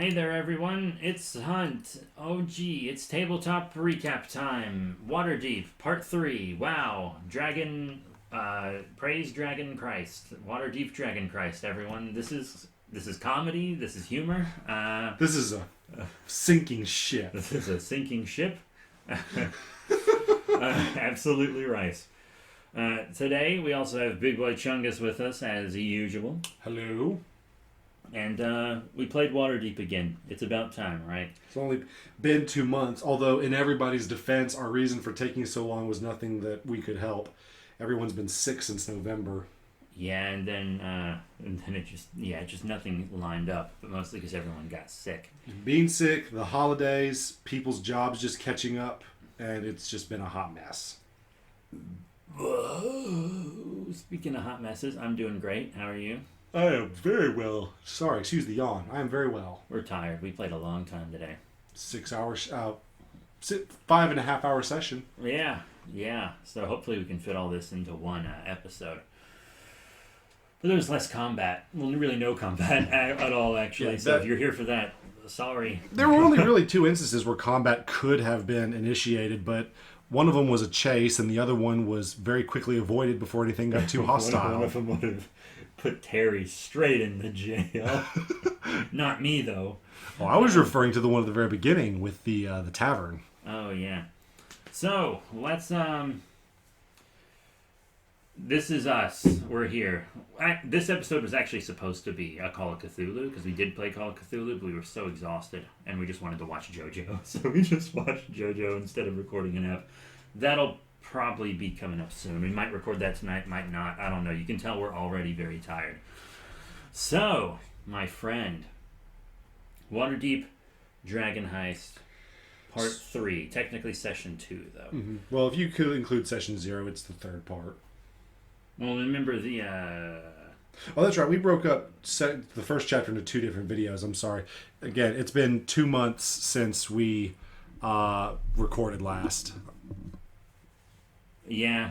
Hey there, everyone. It's Hunt. Oh, gee, it's tabletop recap time. Waterdeep, Part 3. Wow. Praise Dragon Christ. Waterdeep Dragon Christ, everyone. This is comedy. This is humor. This is a sinking ship. This is a sinking ship. Absolutely right. Today, we also have Big Boy Chungus with us, as usual. Hello. And we played Waterdeep again. It's about time, right? It's only been 2 months, although in everybody's defense, our reason for taking so long was nothing that we could help. Everyone's been sick since November. Yeah, and then it just nothing lined up, but mostly because everyone got sick. Being sick, the holidays, people's jobs just catching up, and it's just been a hot mess. Whoa. Speaking of hot messes, I'm doing great. How are you? I am very well. Sorry, excuse the yawn. I am very well. We're tired. We played a long time today. 6 hours, 5.5 hour session. Yeah. So hopefully we can fit all this into one episode. But there was less combat. Well, really no combat at all, actually. Yeah, so if you're here for that, sorry. There were only really 2 instances where combat could have been initiated, but one of them was a chase, and the other one was very quickly avoided before anything got too hostile. One of them would have put Terry straight in the jail. Not me, though. Oh, I was referring to the one at the very beginning with the tavern. Oh, yeah. So, let's, this is us. We're here. This episode was actually supposed to be a Call of Cthulhu, because we did play Call of Cthulhu, but we were so exhausted, and we just wanted to watch JoJo. So we just watched JoJo instead of recording an app. That'll probably be coming up soon. We might record that tonight, might not. I don't know. You can tell we're already very tired. So, my friend, Waterdeep Dragon Heist, Part 3. Technically Session 2, though. Mm-hmm. Well, if you could include Session 0, it's the 3rd part. Well, remember the... Oh, that's right. We broke up the first chapter into 2 different videos. I'm sorry. Again, it's been 2 months since we recorded last. Yeah.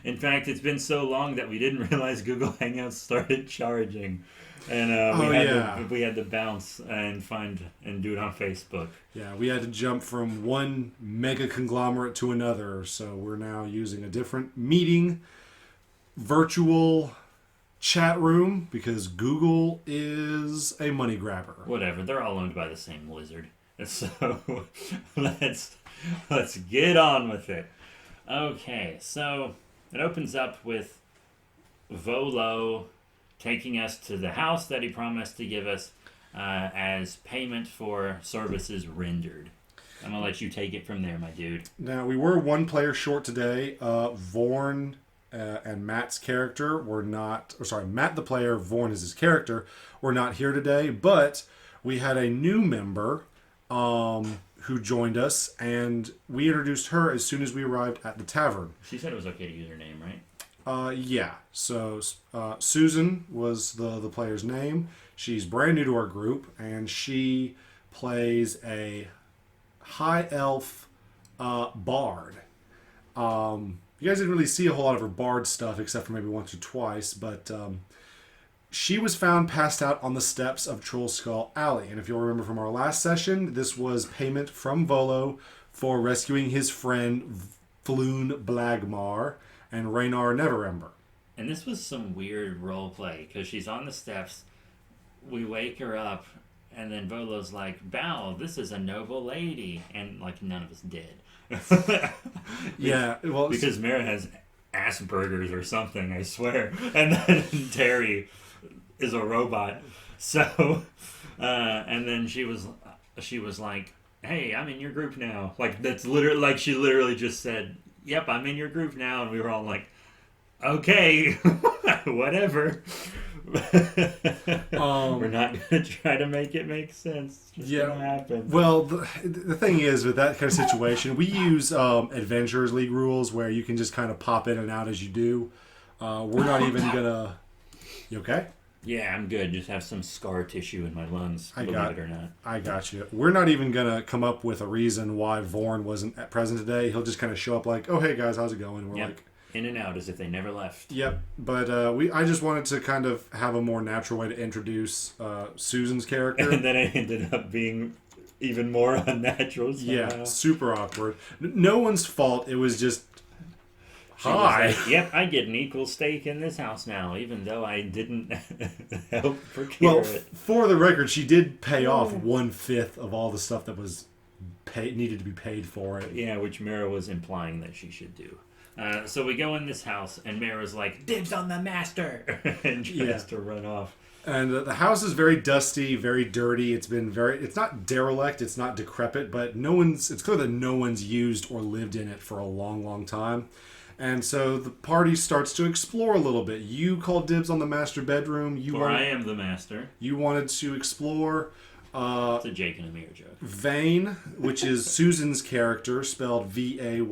In fact, it's been so long that we didn't realize Google Hangouts started charging. And we had to bounce and do it on Facebook. Yeah, we had to jump from one mega conglomerate to another. So we're now using a different meeting virtual chat room because Google is a money grabber. Whatever. They're all owned by the same lizard. So let's get on with it. Okay, so it opens up with Volo taking us to the house that he promised to give us as payment for services rendered. I'm going to let you take it from there, my dude. Now, we were 1 player short today. Vorn and Matt's character were not... Matt the player, Vorn is his character, were not here today, but we had a new member... who joined us, and we introduced her as soon as we arrived at the tavern. She said it was okay to use her name, right? Yeah. So Susan was the player's name. She's brand new to our group, and she plays a high elf bard. You guys didn't really see a whole lot of her bard stuff, except for maybe once or twice, but... she was found passed out on the steps of Troll Skull Alley. And if you'll remember from our last session, this was payment from Volo for rescuing his friend Floon Blagmar and Raynar Neverember. And this was some weird role play, because she's on the steps, we wake her up, and then Volo's like, Bow, this is a noble lady. And, none of us did. Yeah, well... Because Mara has Asperger's or something, I swear. And then Terry... is a robot. So and then she was like, hey, I'm in your group now. That's literally she literally just said, yep, I'm in your group now, and we were all like, okay. Whatever. We're not gonna try to make it make sense. It's just gonna happen. Well, the thing is, with that kind of situation, we use Adventurers League rules where you can just kind of pop in and out as you do. We're not even gonna... You okay? Yeah, I'm good. Just have some scar tissue in my lungs, believe it or not. I got you. We're not even going to come up with a reason why Vorn wasn't present today. He'll just kind of show up like, oh, hey, guys, how's it going? And we're like... In and out as if they never left. Yep, but I just wanted to kind of have a more natural way to introduce Susan's character. And then it ended up being even more unnatural somehow. Yeah, super awkward. No one's fault. It was just, She was hi. like, yep, I get an equal stake in this house now, even though I didn't help procure it. For the record, she did pay off 1/5 of all the stuff that was needed to be paid for it. Yeah, which Mara was implying that she should do. So we go in this house, and Mara's like, dibs on the master! And tries to run off. And the house is very dusty, very dirty. It's not derelict, it's not decrepit, but it's clear that no one's used or lived in it for a long, long time. And so the party starts to explore a little bit. You called dibs on the master bedroom. I am the master. You wanted to explore. It's a Jake and Amir joke. Vane, which is Susan's character, spelled Vayne,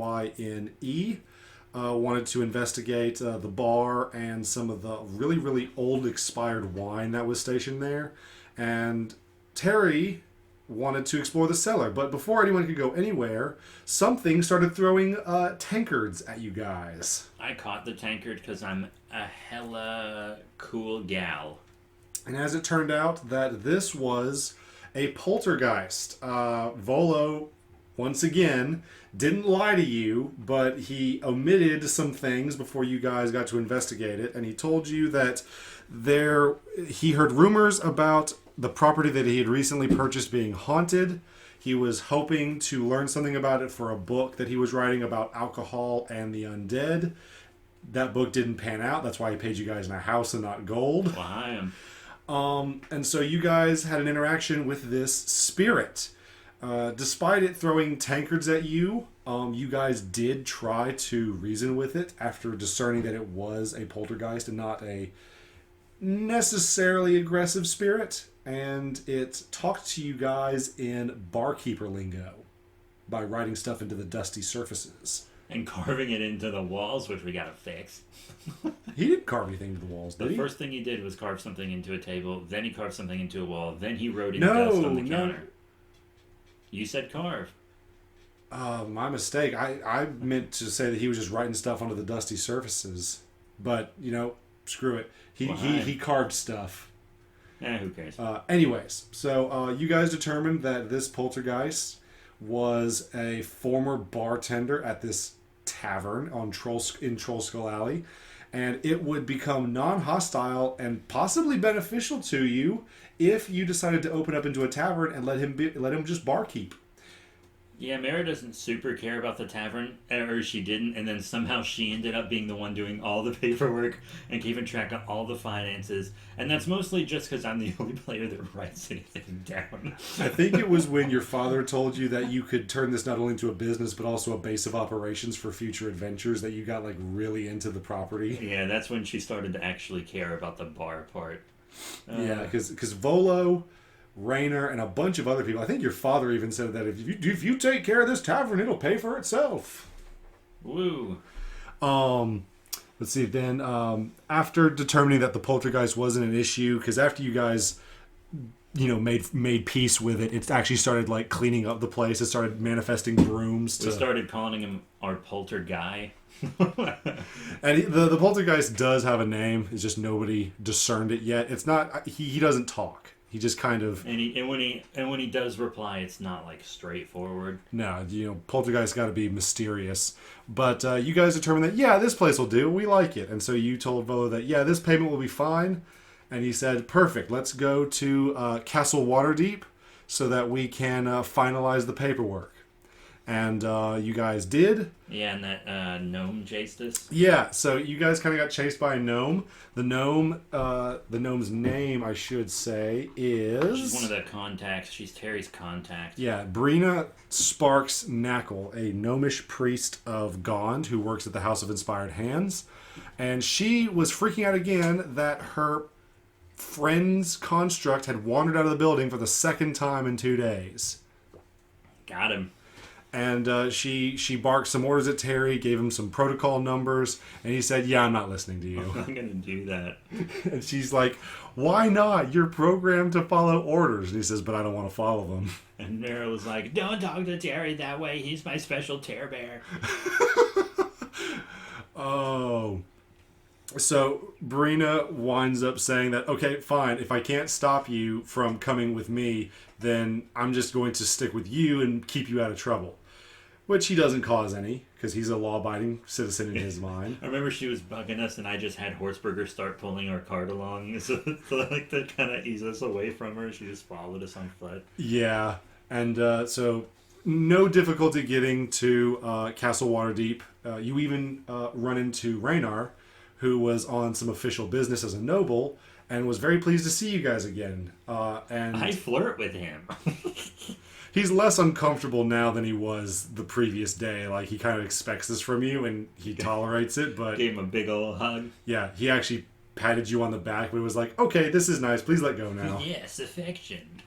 wanted to investigate the bar and some of the really, really old expired wine that was stationed there. And Terry wanted to explore the cellar. But before anyone could go anywhere, something started throwing tankards at you guys. I caught the tankard because I'm a hella cool gal. And as it turned out, that this was a poltergeist. Volo, once again, didn't lie to you, but he omitted some things before you guys got to investigate it. And he told you that he heard rumors about the property that he had recently purchased being haunted. He was hoping to learn something about it for a book that he was writing about alcohol and the undead. That book didn't pan out. That's why he paid you guys in a house and not gold. Well, I am. And so you guys had an interaction with this spirit. Despite it throwing tankards at you, you guys did try to reason with it after discerning that it was a poltergeist and not a necessarily aggressive spirit. And it talked to you guys in barkeeper lingo by writing stuff into the dusty surfaces. And carving it into the walls, which we gotta fix. He didn't carve anything into the walls, did he? The first thing he did was carve something into a table, then he carved something into a wall, then he wrote in dust on the counter. You said carve. My mistake. I meant to say that he was just writing stuff onto the dusty surfaces. But, screw it. He carved stuff. Who cares? Anyways, so you guys determined that this poltergeist was a former bartender at this tavern in Troll Skull Alley, and it would become non-hostile and possibly beneficial to you if you decided to open up into a tavern and let him just barkeep. Yeah, Mara doesn't super care about the tavern, or she didn't, and then somehow she ended up being the one doing all the paperwork and keeping track of all the finances, and that's mostly just because I'm the only player that writes anything down. I think it was when your father told you that you could turn this not only into a business but also a base of operations for future adventures that you got really into the property. Yeah, that's when she started to actually care about the bar part. Yeah, because Volo, Rainer, and a bunch of other people. I think your father even said that if you take care of this tavern, it'll pay for itself. Woo. Let's see. Then after determining that the poltergeist wasn't an issue, because after you guys, made peace with it, it actually started cleaning up the place. It started manifesting brooms. We started calling him our polter guy. And the poltergeist does have a name. It's just nobody discerned it yet. It's not. He doesn't talk. He just kind of... And when he does reply, it's not straightforward. No, poltergeist got to be mysterious. But you guys determined that, this place will do. We like it. And so you told Volo that, this payment will be fine. And he said, perfect. Let's go to Castle Waterdeep so that we can finalize the paperwork. And you guys did. Yeah, and that gnome chased us. Yeah, so you guys kind of got chased by a gnome. The gnome's name, I should say, is... She's one of the contacts. She's Terry's contact. Yeah, Brina Sparks Knackle, a gnomish priest of Gond who works at the House of Inspired Hands. And she was freaking out again that her friend's construct had wandered out of the building for the second time in 2 days. Got him. And she barked some orders at Terry, gave him some protocol numbers, and he said, I'm not listening to you. I'm not going to do that. And she's like, why not? You're programmed to follow orders. And he says, but I don't want to follow them. And Mara was like, don't talk to Terry that way. He's my special tear bear. Oh. So Brina winds up saying that, okay, fine, if I can't stop you from coming with me, then I'm just going to stick with you and keep you out of trouble. Which he doesn't cause any, because he's a law-abiding citizen in his mind. I remember she was bugging us, and I just had Horseburger start pulling our cart along, so like to kind of ease us away from her. She just followed us on foot. Yeah, and so no difficulty getting to Castle Waterdeep. You even run into Raynar, who was on some official business as a noble, and was very pleased to see you guys again. And I flirt with him. he's less uncomfortable now than he was the previous day. Like, he kind of expects this from you, and he tolerates it, but... Gave him a big old hug. Yeah, he actually patted you on the back, but it was like, okay, this is nice, please let go now. Yes, affection.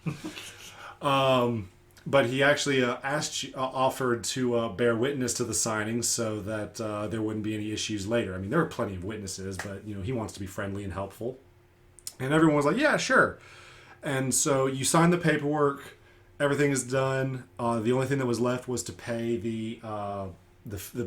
But he actually offered to bear witness to the signing so that there wouldn't be any issues later. I mean, there were plenty of witnesses, but, he wants to be friendly and helpful. And everyone was like, yeah, sure. And so you signed the paperwork. Everything is done. The only thing that was left was to pay the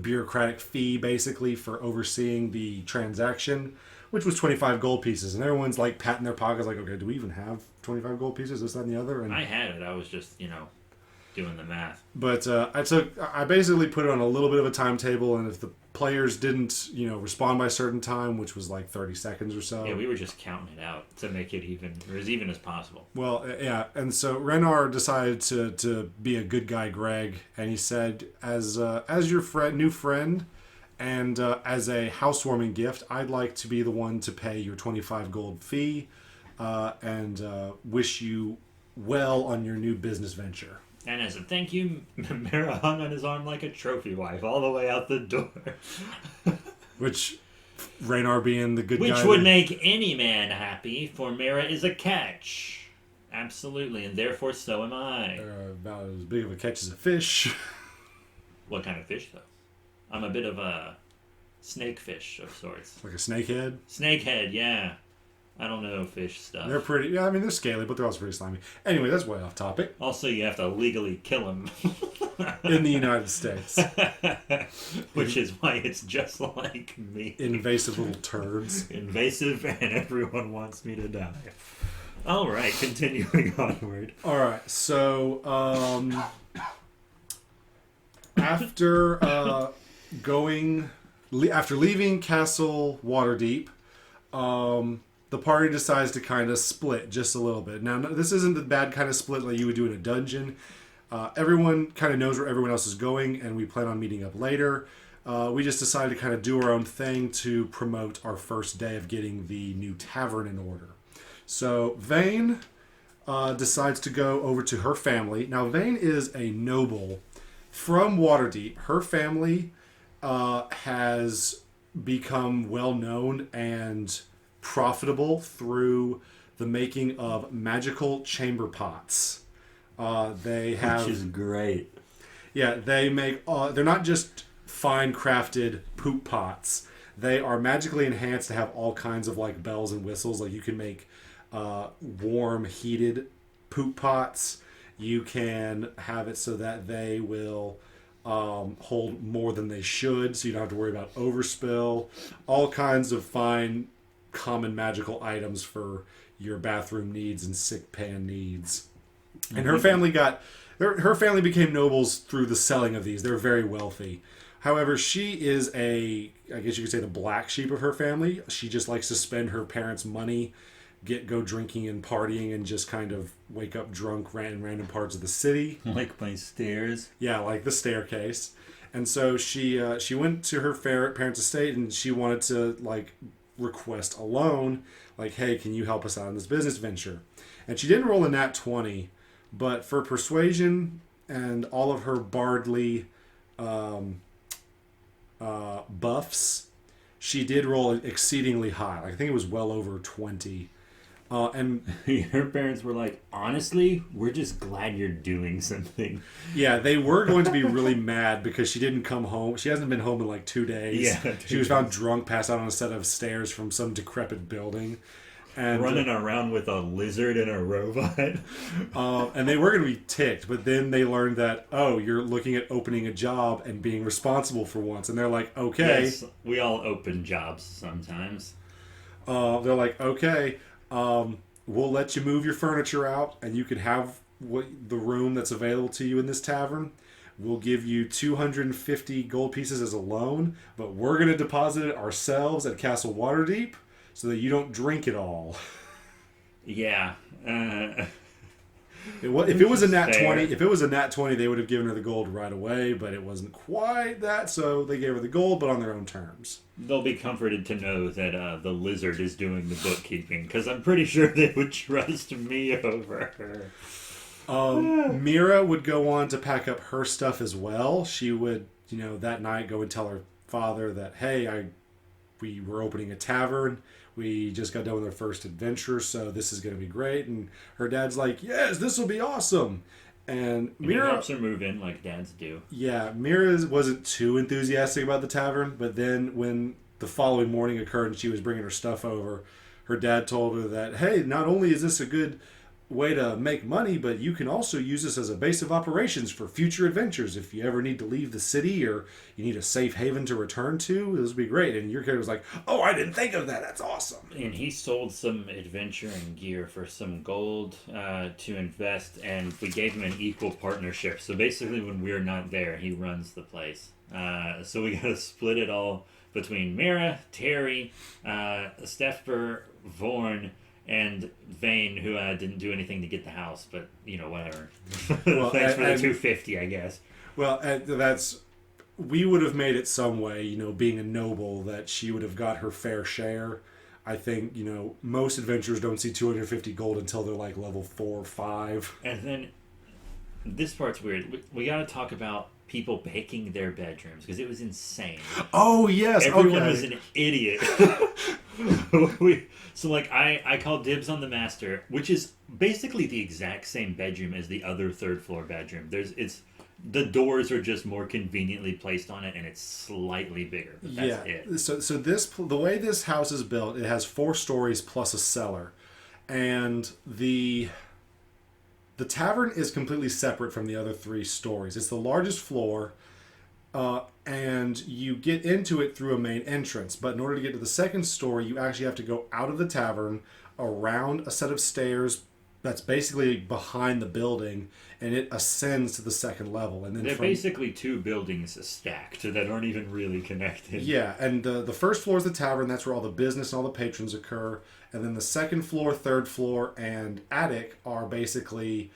bureaucratic fee, basically, for overseeing the transaction, which was 25 gold pieces. And everyone's, like, patting their pockets, like, okay, do we even have 25 gold pieces? This, that, and the other? And I had it. I was just, doing the math. But I basically put it on a little bit of a timetable, and if the players didn't, respond by a certain time, which was like 30 seconds or so. Yeah, we were just counting it out to make it even, or as even as possible. Well, yeah, and so Raynar decided to be a good guy, Greg, and he said, as your new friend, and as a housewarming gift, I'd like to be the one to pay your 25 gold fee, and wish you well on your new business venture. And as a thank you, Mara hung on his arm like a trophy wife all the way out the door. Which, Raynar being the good guy... Which would make any man happy, for Mara is a catch. Absolutely, and therefore so am I. About as big of a catch as a fish. What kind of fish, though? I'm a bit of a snake fish of sorts. Like a snakehead? Snakehead, yeah. I don't know fish stuff. They're pretty... Yeah, I mean, they're scaly, but they're also pretty slimy. Anyway, that's way off topic. Also, you have to legally kill them. In the United States. Which is why it's just like me. Invasive little turds. Invasive, and everyone wants me to die. All right, continuing onward. All right, so after leaving Castle Waterdeep, the party decides to kind of split just a little bit. Now, this isn't the bad kind of split like you would do in a dungeon. Everyone kind of knows where everyone else is going, and we plan on meeting up later. We just decided to kind of do our own thing to promote our first day of getting the new tavern in order. So Vane decides to go over to her family. Now, Vane is a noble from Waterdeep. Her family has become well known and profitable through the making of magical chamber pots. They have, which is great. Yeah, they make. They're not just fine crafted poop pots. They are magically enhanced to have all kinds of like bells and whistles. Like you can make warm, heated poop pots. You can have it so that they will hold more than they should, so you don't have to worry about overspill. All kinds of fine, common magical items for your bathroom needs and sick pan needs. And her family became nobles through the selling of these. They're very wealthy. However, she is I guess you could say the black sheep of her family. She just likes to spend her parents' money, go drinking and partying, and just kind of wake up drunk in random parts of the city. Like my stairs? Yeah, like the staircase. And so she went to her parents' estate, and she wanted to like request a loan, like, hey, can you help us out in this business venture? And she didn't roll a nat 20, but for persuasion and all of her bardly buffs, she did roll exceedingly high. Like, I think it was well over 20. And her parents were like, honestly, we're just glad you're doing something. Yeah, they were going to be really mad because she didn't come home. She hasn't been home in like 2 days. Yeah, she was found drunk, passed out on a set of stairs from some decrepit building. And running around with a lizard and a robot. And they were going to be ticked, but then they learned that, oh, you're looking at opening a job and being responsible for once. And they're like, okay. Yes, we all open jobs sometimes. They're like, okay, we'll let you move your furniture out, and you can have the room that's available to you in this tavern. We'll give you 250 gold pieces as a loan, but we're going to deposit it ourselves at Castle Waterdeep so that you don't drink it all. Yeah. If it was a nat Fair. 20, if it was a nat 20, they would have given her the gold right away, but it wasn't quite that, so they gave her the gold, but on their own terms. They'll be comforted to know that the lizard is doing the bookkeeping, because I'm pretty sure they would trust me over her. Mira would go on to pack up her stuff as well. She would, that night go and tell her father that, hey, we were opening a tavern. We just got done with our first adventure, so this is going to be great. And her dad's like, yes, this will be awesome. And Mira helps her move in like dads do. Yeah, Mira wasn't too enthusiastic about the tavern, but then when the following morning occurred and she was bringing her stuff over, her dad told her that, hey, not only is this a good way to make money, but you can also use this as a base of operations for future adventures. If you ever need to leave the city or you need a safe haven to return to, this would be great. And your character was like, oh, I didn't think of that. That's awesome. And he sold some adventuring gear for some gold to invest, and we gave him an equal partnership. So basically when we're not there, he runs the place. So we got to split it all between Mira, Terry, Steffer, Vorn, and Vane, who didn't do anything to get the house, but, whatever. Well, Thanks for the 250, I guess. Well, we would have made it some way, being a noble, that she would have got her fair share. I think, most adventurers don't see 250 gold until they're like level 4 or 5. And then, this part's weird. We got to talk about people picking their bedrooms, because it was insane. Oh, yes. Everyone okay. was an idiot. So, I called dibs on the master, which is basically the exact same bedroom as the other third floor bedroom. The doors are just more conveniently placed on it, and it's slightly bigger. But that's it. So the way this house is built, it has 4 stories plus a cellar, and the tavern is completely separate from the other 3 stories. It's the largest floor, and you get into it through a main entrance. But in order to get to the second story, you actually have to go out of the tavern, around a set of stairs that's basically behind the building, and it ascends to the second level. And then they're basically 2 buildings stacked that aren't even really connected. Yeah, and the first floor is the tavern. That's where all the business and all the patrons occur. And then the second floor, third floor, and attic are basically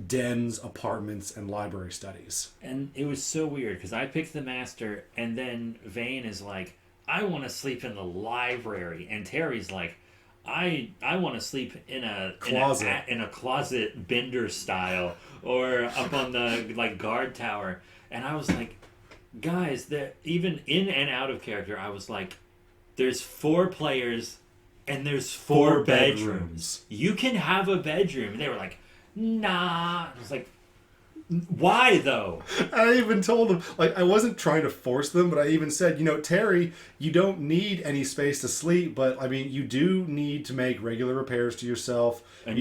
dens, apartments, and library studies. And it was so weird, because I picked the master, and then Vane is like, I want to sleep in the library. And Terry's like, I want to sleep in a closet Bender style, or up on the guard tower. And I was like, guys, that even in and out of character, I was like, there's 4 players and there's 4 bedrooms. You can have a bedroom. And they were like, nah. I was like, why though? I even told them, I wasn't trying to force them, but I even said, Terry, you don't need any space to sleep, but you do need to make regular repairs to yourself. And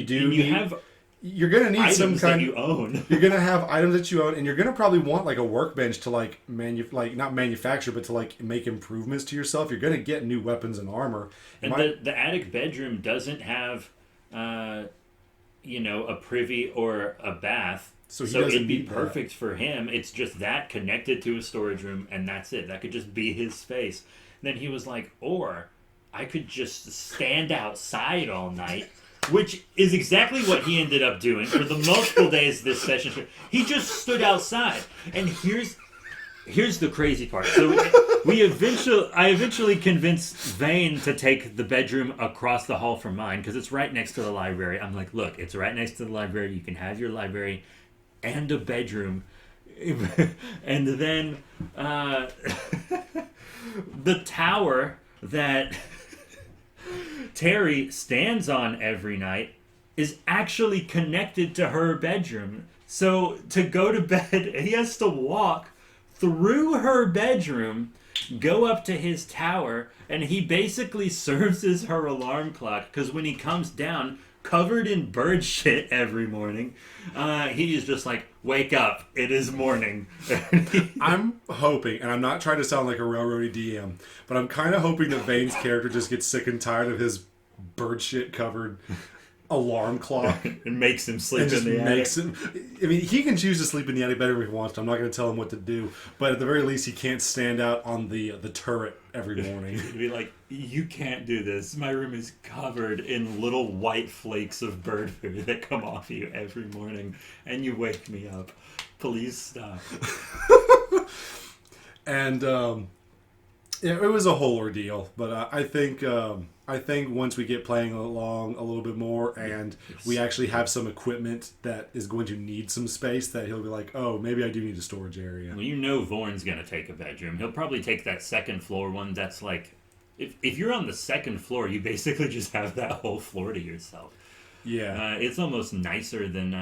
you're going to need some kind that you own. You're going to have items that you own, and you're going to probably want a workbench to not manufacture, but to make improvements to yourself. You're going to get new weapons and armor. And the attic bedroom doesn't have a privy or a bath. So it'd be perfect for him. It's just that connected to a storage room, and that's it. That could just be his space. And then he was like, or I could just stand outside all night, which is exactly what he ended up doing for the multiple days this session. He just stood outside. And here's the crazy part. So I eventually convinced Vane to take the bedroom across the hall from mine, because it's right next to the library. I'm like, look, it's right next to the library. You can have your library and a bedroom. And then the tower that Terry stands on every night is actually connected to her bedroom. So to go to bed, he has to walk through her bedroom go up to his tower, and he basically serves as her alarm clock, because when he comes down, covered in bird shit every morning, he is just like, wake up, it is morning. I'm hoping, and I'm not trying to sound like a railroady DM, but I'm kind of hoping that Vane's character just gets sick and tired of his bird shit covered alarm clock. It makes him sleep in the attic. I mean, he can choose to sleep in the attic better if he wants to. I'm not going to tell him what to do. But at the very least, he can't stand out on the turret every morning. He'd be like, you can't do this. My room is covered in little white flakes of bird food that come off you every morning. And you wake me up. Please stop. And it was a whole ordeal. But I think once we get playing along a little bit more and we actually have some equipment that is going to need some space, that he'll be like, oh, maybe I do need a storage area. Well, you know Vorn's going to take a bedroom. He'll probably take that second floor one that's like... If you're on the second floor, you basically just have that whole floor to yourself. Yeah. It's almost nicer than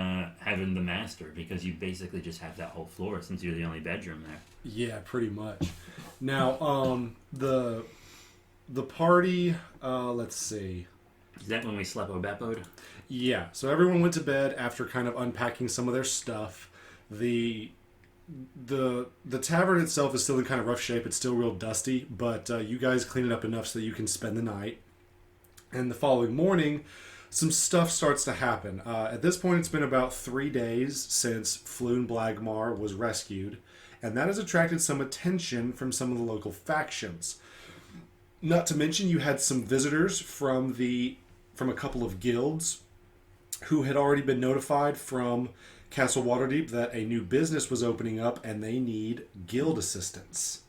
having the master, because you basically just have that whole floor since you're the only bedroom there. Yeah, pretty much. Now, the party, let's see. Is that when we slept Obepo'd? Yeah, so everyone went to bed after kind of unpacking some of their stuff. The tavern itself is still in kind of rough shape. It's still real dusty, but you guys clean it up enough so that you can spend the night. And the following morning, some stuff starts to happen. At this point, it's been about 3 days since Floon Blagmar was rescued, and that has attracted some attention from some of the local factions. Not to mention, you had some visitors from a couple of guilds who had already been notified from Castle Waterdeep that a new business was opening up and they need guild assistance.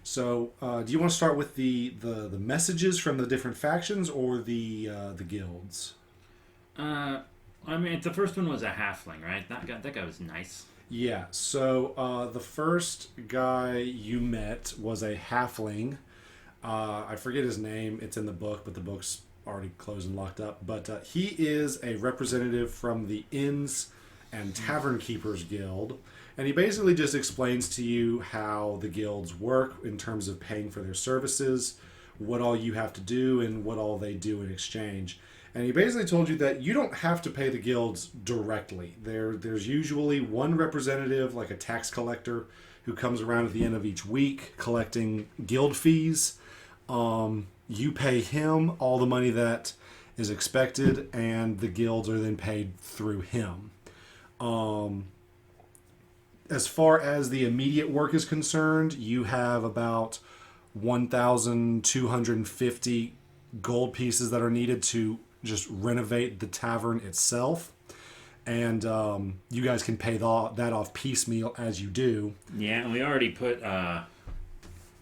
So, do you want to start with the messages from the different factions or the guilds? I mean, the first one was a halfling, right? That guy was nice. Yeah. So the first guy you met was a halfling. I forget his name. It's in the book, but the book's already closed and locked up. But he is a representative from the Inns and Tavern Keepers Guild. And he basically just explains to you how the guilds work in terms of paying for their services, what all you have to do, and what all they do in exchange. And he basically told you that you don't have to pay the guilds directly. There's usually one representative, like a tax collector, who comes around at the end of each week collecting guild fees. You pay him all the money that is expected, and the guilds are then paid through him. As far as the immediate work is concerned, you have about 1,250 gold pieces that are needed to just renovate the tavern itself. And you guys can pay that off piecemeal as you do. Yeah, and we already put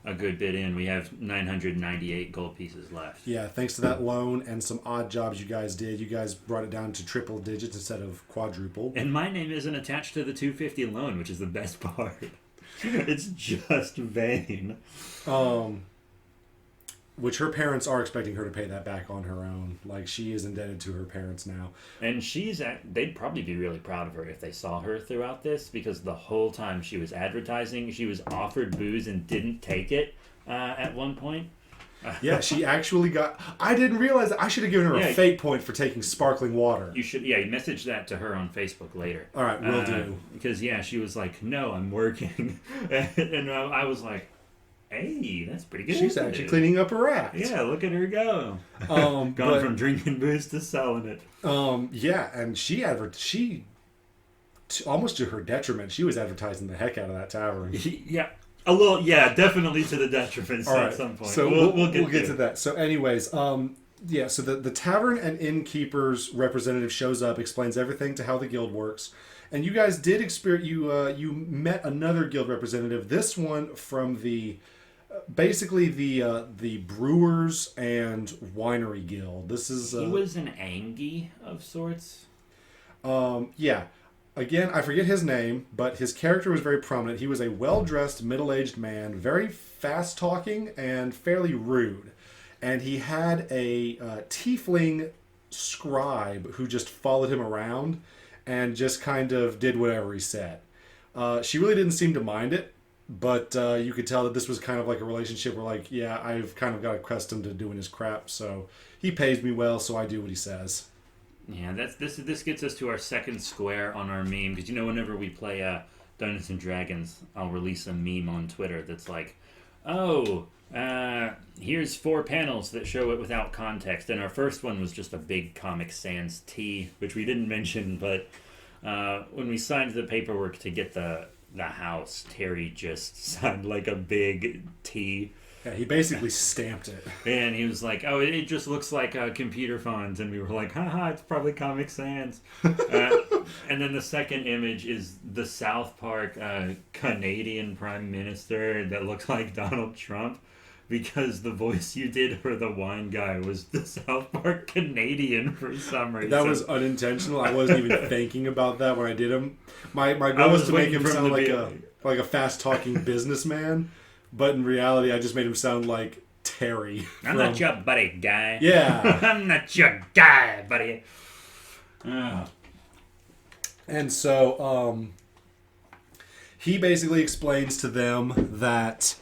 a good bit in. We have 998 gold pieces left. Yeah, thanks to that loan and some odd jobs you guys did, you guys brought it down to triple digits instead of quadruple. And my name isn't attached to the 250 loan, which is the best part. It's just Vane. Which her parents are expecting her to pay that back on her own. Like, she is indebted to her parents now. And they'd probably be really proud of her if they saw her throughout this, because the whole time she was advertising, she was offered booze and didn't take it at one point. Yeah, she actually got... I didn't realize that. I should have given her a fate point for taking sparkling water. You should, message that to her on Facebook later. All right, will do. Because, she was like, no, I'm working. And I was like, hey, that's pretty good. She's actually cleaning up her act. Yeah, look at her go. Gone from drinking booze to selling it. Yeah, and she almost to her detriment, she was advertising the heck out of that tavern. Yeah. A little, definitely to the detriment at some point. So we'll get to that. So anyways, so the tavern and innkeeper's representative shows up, explains everything to how the guild works. And you guys did experience, you met another guild representative, this one from the Brewers and Winery Guild. This is... he was an Angie of sorts? Yeah. Again, I forget his name, but his character was very prominent. He was a well-dressed, middle-aged man, very fast-talking and fairly rude. And he had a tiefling scribe who just followed him around and just kind of did whatever he said. She really didn't seem to mind it, But you could tell that this was kind of like a relationship where, like, yeah, I've kind of got accustomed to doing his crap, so he pays me well, so I do what he says. Yeah, this gets us to our second square on our meme, because whenever we play Dungeons and Dragons, I'll release a meme on Twitter that's like, oh, here's 4 panels that show it without context, and our first one was just a big Comic Sans T, which we didn't mention, but when we signed the paperwork to get the house, Terry just signed like a big T. Yeah, he basically stamped it. And he was like, oh, it just looks like computer fonts. And we were like, haha, it's probably Comic Sans. And then the second image is the South Park Canadian Prime Minister that looks like Donald Trump. Because the voice you did for the wine guy was the South Park Canadian for some reason. That was unintentional. I wasn't even thinking about that when I did him. My goal was to make him sound like a fast-talking businessman. But in reality, I just made him sound like Terry. I'm not your buddy, guy. Yeah. I'm not your guy, buddy. And so he basically explains to them that,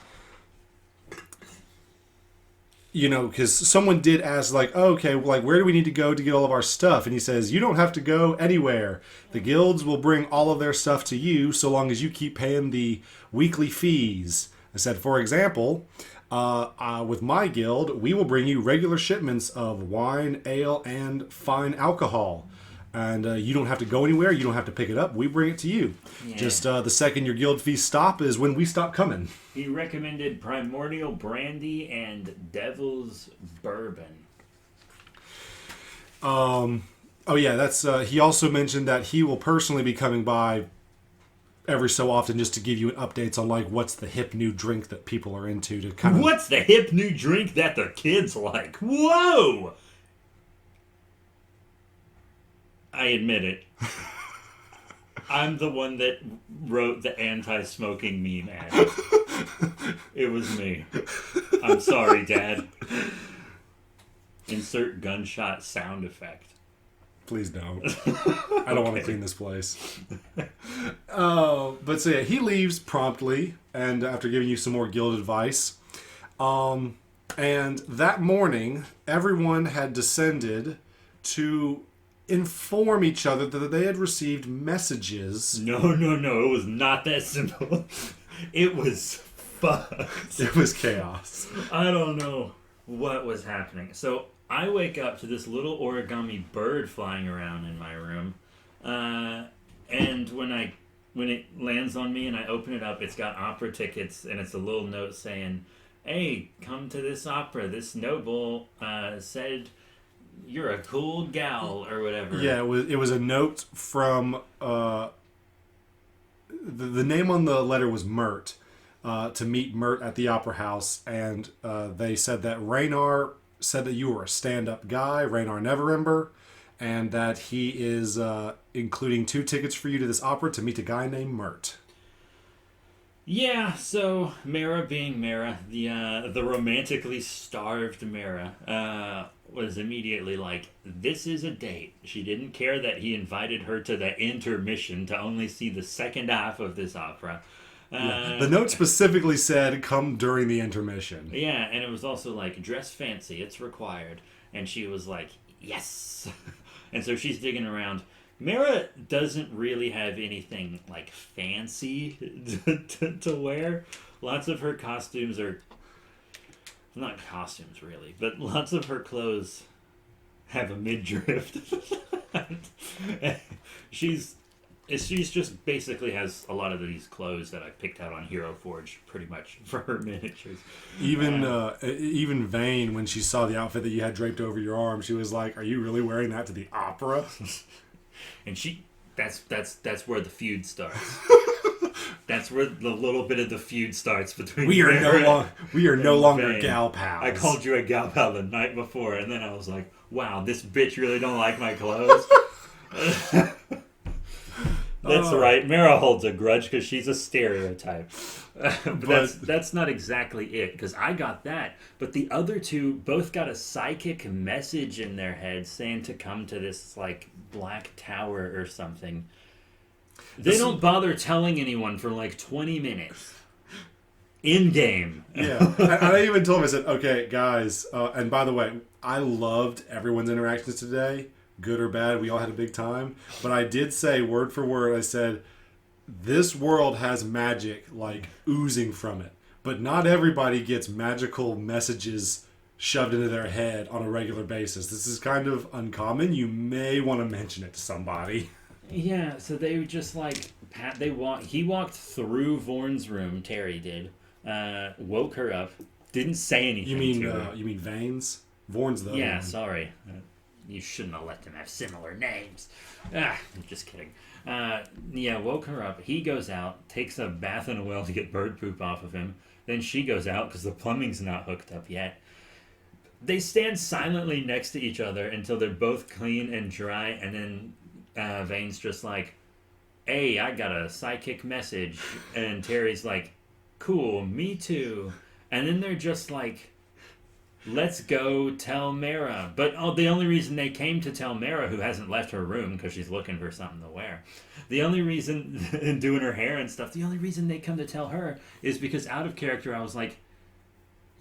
because someone did ask, like, oh, okay, like, where do we need to go to get all of our stuff? And he says, you don't have to go anywhere. The guilds will bring all of their stuff to you so long as you keep paying the weekly fees. I said, for example, with my guild, we will bring you regular shipments of wine, ale, and fine alcohol. And you don't have to go anywhere. You don't have to pick it up. We bring it to you. Yeah. Just the second your guild fees stop is when we stop coming. He recommended Primordial Brandy and Devil's Bourbon. Oh, yeah. That's. He also mentioned that he will personally be coming by every so often just to give you updates on, like, what's the hip new drink that people are into to kind of... What's the hip new drink that the kids like? Whoa! I admit it. I'm the one that wrote the anti-smoking meme ad. It was me. I'm sorry, Dad. Insert gunshot sound effect. Please don't. I don't want to clean this place. But so yeah, he leaves promptly, and after giving you some more guild advice. And that morning, everyone had descended to inform each other that they had received messages. No. It was not that simple. It was fucked. It was chaos. I don't know what was happening. So I wake up to this little origami bird flying around in my room, and when it lands on me and I open it up, it's got opera tickets, and it's a little note saying, "Hey, come to this opera. This noble said you're a cool gal," or whatever. Yeah, it was a note from the name on the letter was Mert, to meet Mert at the opera house, and they said that Raynar said that you were a stand-up guy, Raynar Neverember, and that he is including 2 tickets for you to this opera to meet a guy named Mert. Yeah, so Mara being Mara, the romantically starved Mara, was immediately like, this is a date. She didn't care that he invited her to the intermission to only see the second half of this opera. Yeah. The note specifically said, come during the intermission. Yeah, and it was also like, dress fancy, it's required. And she was like, yes. And so she's digging around. Mara doesn't really have anything, like, fancy to wear. Lots of her costumes are... Not costumes, really, but lots of her clothes have a midriff. She's just basically has a lot of these clothes that I picked out on Hero Forge, pretty much, for her miniatures. Even Vane, when she saw the outfit that you had draped over your arm, she was like, "Are you really wearing that to the opera?" And that's where the feud starts. That's where the little bit of the feud starts between. We are no longer gal pals. I called you a gal pal the night before, and then I was like, "Wow, this bitch really don't like my clothes." That's right. Mara holds a grudge because she's a stereotype. But that's not exactly it, because I got that. But the other two both got a psychic message in their head saying to come to this, like, black tower or something. They don't bother telling anyone for, like, 20 minutes. in game. Yeah. I even told him, I said, okay, guys, and by the way, I loved everyone's interactions today, good or bad. We all had a big time. But I did say, word for word, I said, this world has magic, like, oozing from it. But not everybody gets magical messages shoved into their head on a regular basis. This is kind of uncommon. You may want to mention it to somebody. Yeah, so they were just like he walked through Vorn's room, Terry did. Woke her up, didn't say anything to her. You mean Veins? Vorn's the other one. Sorry. You shouldn't have let them have similar names. I'm just kidding. Woke her up. He goes out, takes a bath in a well to get bird poop off of him. Then she goes out because the plumbing's not hooked up yet. They stand silently next to each other until they're both clean and dry, and then Vane's just like, hey, I got a psychic message. And Terry's like, cool, me too. And then they're just like, let's go tell Mara. But the only reason they came to tell Mara, who hasn't left her room because she's looking for something to wear, the only reason, and doing her hair and stuff, the only reason they come to tell her is because out of character I was like,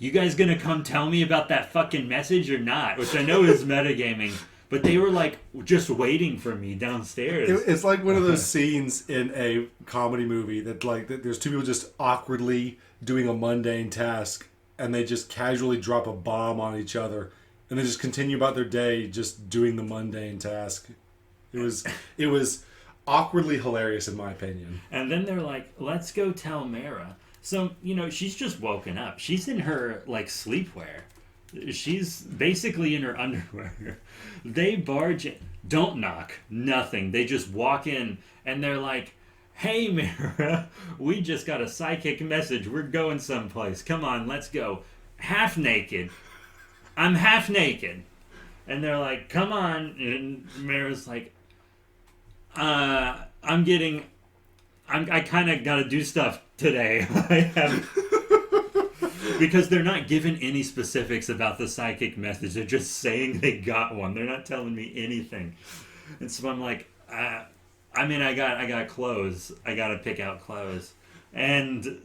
you guys gonna come tell me about that fucking message or not? Which I know is metagaming, but they were like just waiting for me downstairs. It's like one of those scenes in a comedy movie that there's two people just awkwardly doing a mundane task and they just casually drop a bomb on each other and they just continue about their day just doing the mundane task. It was awkwardly hilarious in my opinion. And then they're like, let's go tell Mara. So, she's just woken up. She's in her, sleepwear. She's basically in her underwear. They barge in. Don't knock. Nothing. They just walk in, and they're like, hey, Mara, we just got a psychic message. We're going someplace. Come on, let's go. Half naked. I'm half naked. And they're like, come on. And Mara's like, I kind of got to do stuff today. Because they're not given any specifics about the psychic message. They're just saying they got one. They're not telling me anything. And so I'm like, I got clothes. I got to pick out clothes. And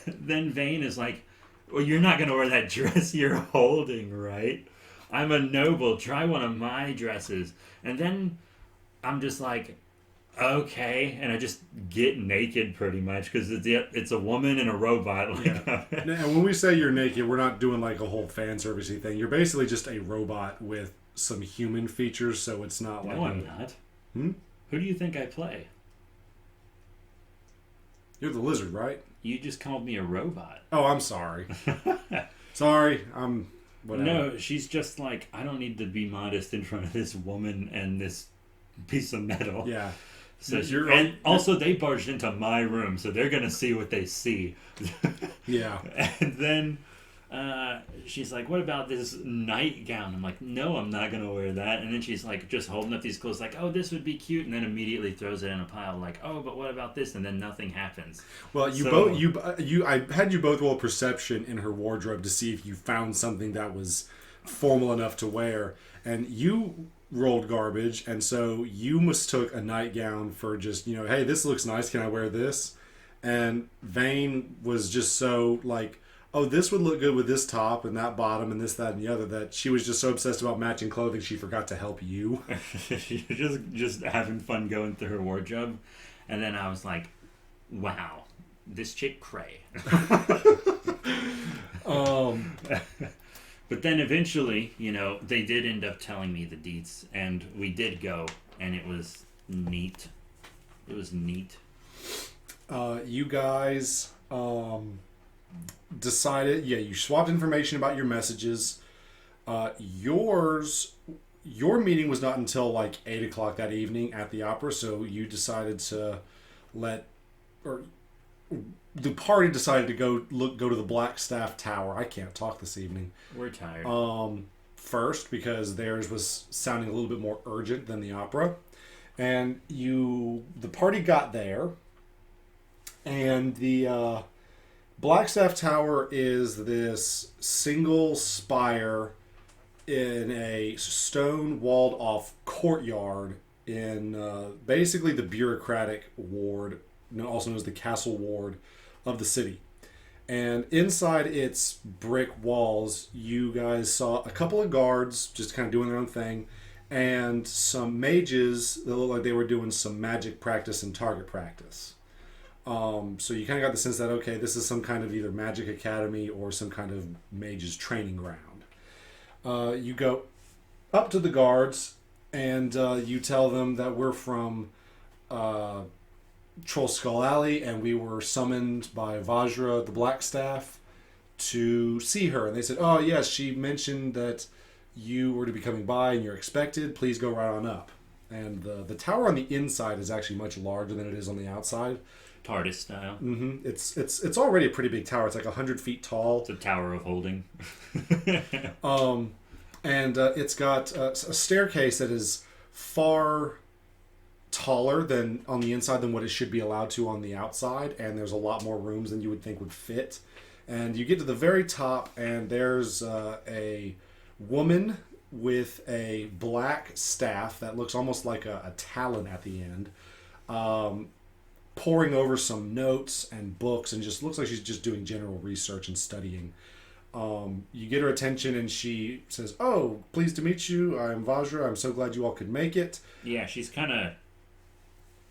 then Vane is like, well, you're not going to wear that dress you're holding, right? I'm a noble. Try one of my dresses. And then I'm just like, okay, and I just get naked pretty much because it's a woman and a robot. Yeah. And when we say you're naked, we're not doing like a whole fan servicey thing. You're basically just a robot with some human features, so it's not like. No, I'm not. Who do you think I play? You're the lizard, right? You just called me a robot. Oh, I'm sorry. Sorry, I'm whatever. No, she's just like, I don't need to be modest in front of this woman and this piece of metal. Yeah. So also they barged into my room, so they're gonna see what they see. Yeah. And then she's like, what about this nightgown? I'm like, no, I'm not gonna wear that. And then she's like, just holding up these clothes like, oh, this would be cute, and then immediately throws it in a pile like, oh, but what about this? And then nothing happens. Well, I had you both roll perception in her wardrobe to see if you found something that was formal enough to wear, and you rolled garbage, and so you mistook a nightgown for just, hey, this looks nice, can I wear this? And Vane was just so like, oh, this would look good with this top and that bottom and this, that, and the other, that she was just so obsessed about matching clothing she forgot to help you. just having fun going through her wardrobe. And then I was like, wow, this chick cray. But then eventually, they did end up telling me the deets, and we did go, and it was neat. It was neat. You guys decided, you swapped information about your messages. Your meeting was not until like 8 o'clock that evening at the opera, so you decided to the party decided to go to the Blackstaff Tower. I can't talk this evening. We're tired. First, because theirs was sounding a little bit more urgent than the opera. And the party got there, and the Blackstaff Tower is this single spire in a stone walled off courtyard in basically the bureaucratic ward, also known as the castle ward of the city. And inside its brick walls, you guys saw a couple of guards just kind of doing their own thing, and some mages that looked like they were doing some magic practice and target practice. So you kind of got the sense that, okay, this is some kind of either magic academy or some kind of mage's training ground. You go up to the guards, and you tell them that we're from Troll Skull Alley, and we were summoned by Vajra, the Blackstaff, to see her. And they said, oh, yes, she mentioned that you were to be coming by and you're expected. Please go right on up. And the tower on the inside is actually much larger than it is on the outside. TARDIS style. Mm-hmm. It's already a pretty big tower. It's like 100 feet tall. It's a tower of holding. And it's got a staircase that is far taller than on the inside than what it should be allowed to on the outside. And there's a lot more rooms than you would think would fit. And you get to the very top, and there's a woman with a black staff that looks almost like a talon at the end, poring over some notes and books, and just looks like she's just doing general research and studying. You get her attention, and she says, oh, pleased to meet you. I'm Vajra. I'm so glad you all could make it. Yeah, she's kind of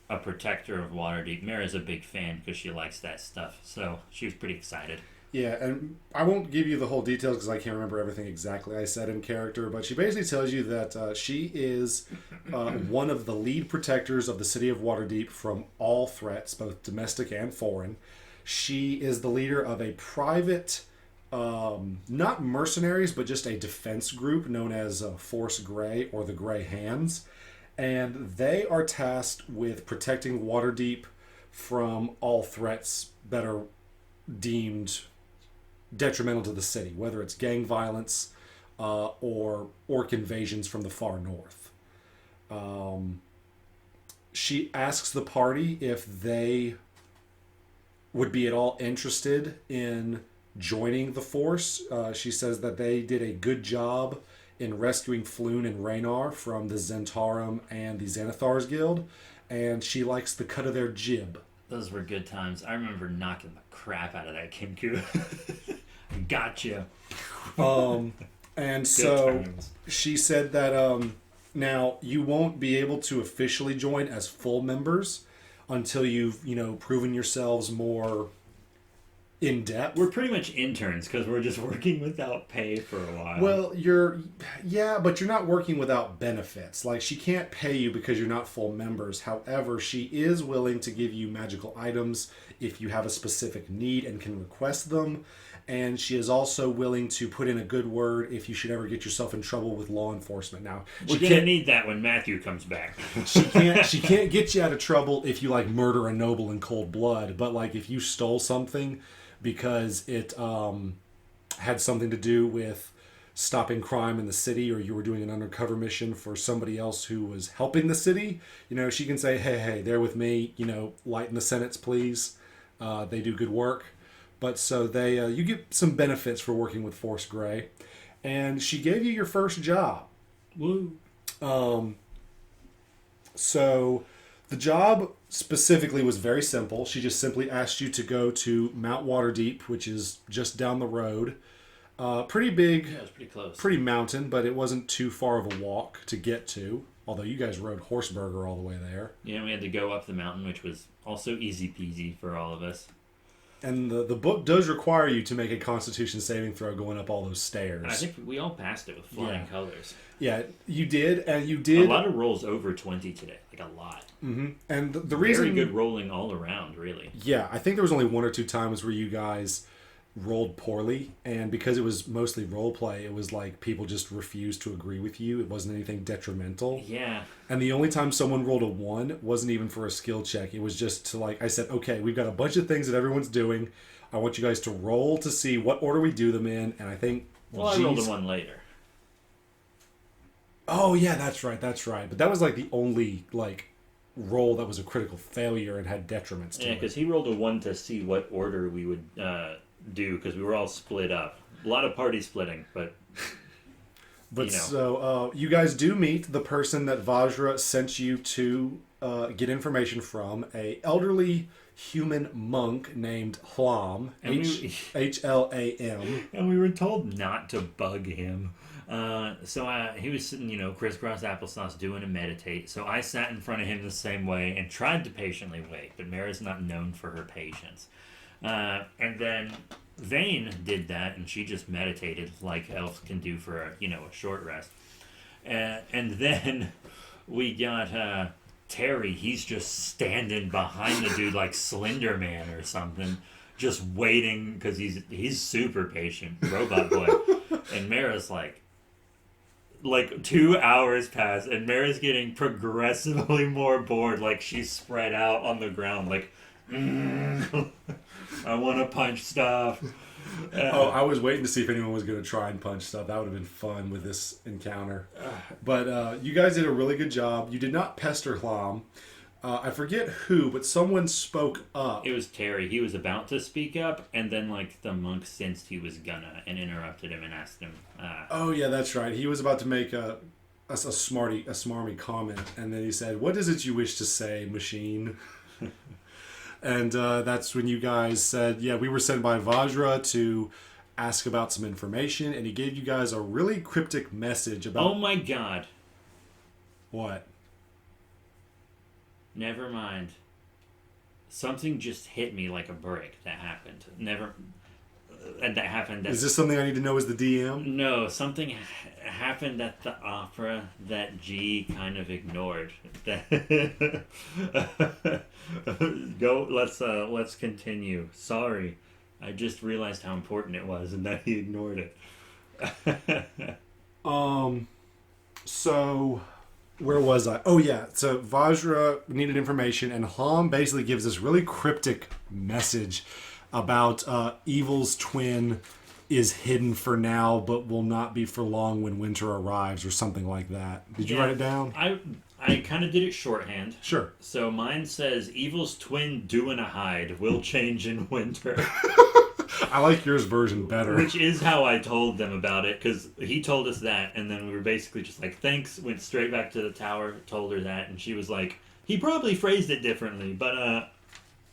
a protector of Waterdeep. Mira's a big fan because she likes that stuff, so she was pretty excited. Yeah, and I won't give you the whole details because I can't remember everything exactly I said in character, but she basically tells you that she is one of the lead protectors of the city of Waterdeep from all threats, both domestic and foreign. She is the leader of a private, not mercenaries, but just a defense group known as Force Grey or the Grey Hands, and they are tasked with protecting Waterdeep from all threats that are deemed detrimental to the city, whether it's gang violence or orc invasions from the far north. She asks the party if they would be at all interested in joining the force. She says that they did a good job in rescuing Floon and Raynar from the Zentarum and the Xanathar's Guild, and she likes the cut of their jib. Those were good times. I remember knocking the crap out of that Kinku. Gotcha. And so she said that now you won't be able to officially join as full members until you've, proven yourselves more in depth. We're pretty much interns because we're just working without pay for a while. Well, but you're not working without benefits. Like, she can't pay you because you're not full members. However, she is willing to give you magical items if you have a specific need and can request them. And she is also willing to put in a good word if you should ever get yourself in trouble with law enforcement. Now, we're gonna need that when Matthew comes back. She can't get you out of trouble if you murder a noble in cold blood. But if you stole something because it had something to do with stopping crime in the city, or you were doing an undercover mission for somebody else who was helping the city, she can say, hey, they're with me, lighten the sentence, please. They do good work. But so you get some benefits for working with Force Grey. And she gave you your first job. Woo. So the job specifically was very simple. She just simply asked you to go to Mount Waterdeep, which is just down the road. Pretty big. Yeah, it was pretty close. Pretty mountain, but it wasn't too far of a walk to get to. Although you guys rode Horseburger all the way there. Yeah, we had to go up the mountain, which was also easy peasy for all of us. And the book does require you to make a Constitution saving throw going up all those stairs. I think we all passed it with flying colors. Yeah, you did, and you did. A lot of rolls over 20 today, a lot. Mm-hmm. And the reason... Very good rolling all around, really. Yeah, I think there was only one or two times where you guys rolled poorly, and because it was mostly role play, it was people just refused to agree with you. It wasn't anything detrimental. Yeah. And the only time someone rolled a 1 wasn't even for a skill check. It was just to I said, okay, we've got a bunch of things that everyone's doing. I want you guys to roll to see what order we do them in, and I think... Well, I rolled a 1 later. Oh, yeah, that's right. But that was the only roll that was a critical failure and had detriments to it. Yeah, because he rolled a 1 to see what order we would do, because we were all split up. A lot of party splitting, but so you guys do meet the person that Vajra sent you to get information from, a elderly human monk named Hlam, Hlam. And we were told not to bug him. He was sitting, crisscross applesauce doing a meditate. So I sat in front of him the same way and tried to patiently wait. But Mara's not known for her patience. And then Vane did that, and she just meditated like elves can do for a short rest. And then we got Terry. He's just standing behind the dude like Slender Man or something, just waiting because he's super patient, robot boy. And Mara's like 2 hours pass, and Mara's getting progressively more bored. Like she's spread out on the ground, like I want to punch stuff. I was waiting to see if anyone was going to try and punch stuff. That would have been fun with this encounter. But you guys did a really good job. You did not pester Hlam. I forget who, but someone spoke up. It was Terry. He was about to speak up, and then the monk sensed he was gonna and interrupted him and asked him. Oh yeah, that's right. He was about to make a smarmy comment, and then he said, "What is it you wish to say, machine?" And that's when you guys said, yeah, we were sent by Vajra to ask about some information, and he gave you guys a really cryptic message about... Oh my god. What? Never mind. Something just hit me like a brick that happened. Is this something I need to know as the DM? No, something happened at the opera that G kind of ignored. Let's continue. Sorry. I just realized how important it was and that he ignored it. So where was I? Oh yeah, so Vajra needed information, and Hlam basically gives this really cryptic message about Evil's twin is hidden for now, but will not be for long when winter arrives, or something like that. Did you write it down? I kind of did it shorthand. Sure. So mine says, Evil's twin doing a hide will change in winter. I like yours version better. Which is how I told them about it, because he told us that, and then we were basically just like, thanks, went straight back to the tower, told her that, and she was like, he probably phrased it differently, but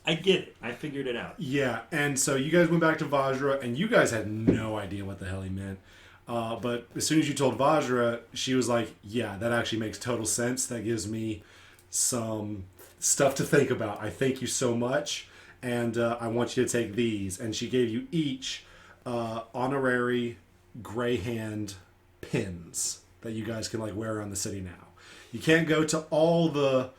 I get it. I figured it out. Yeah, and so you guys went back to Vajra, and you guys had no idea what the hell he meant. But as soon as you told Vajra, she was like, yeah, that actually makes total sense. That gives me some stuff to think about. I thank you so much, and I want you to take these. And she gave you each honorary gray hand pins that you guys can wear around the city now. You can't go to all the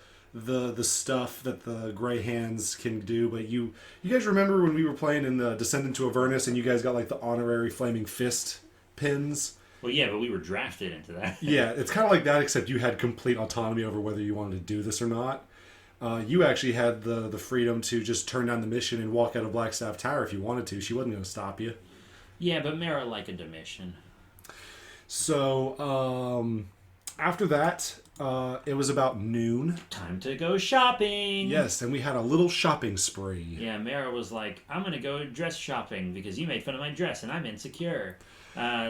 stuff that the Grey Hands can do, but you guys remember when we were playing in the Descend into Avernus and you guys got the honorary Flaming Fist pins? Well, yeah, but we were drafted into that. Yeah, it's kind of like that, except you had complete autonomy over whether you wanted to do this or not. You actually had the freedom to just turn down the mission and walk out of Blackstaff Tower if you wanted to. She wasn't going to stop you. Yeah, but Mara liked a mission. So, after that, it was about noon. Time to go shopping! Yes, and we had a little shopping spree. Yeah, Mara was like, I'm going to go dress shopping because you made fun of my dress and I'm insecure.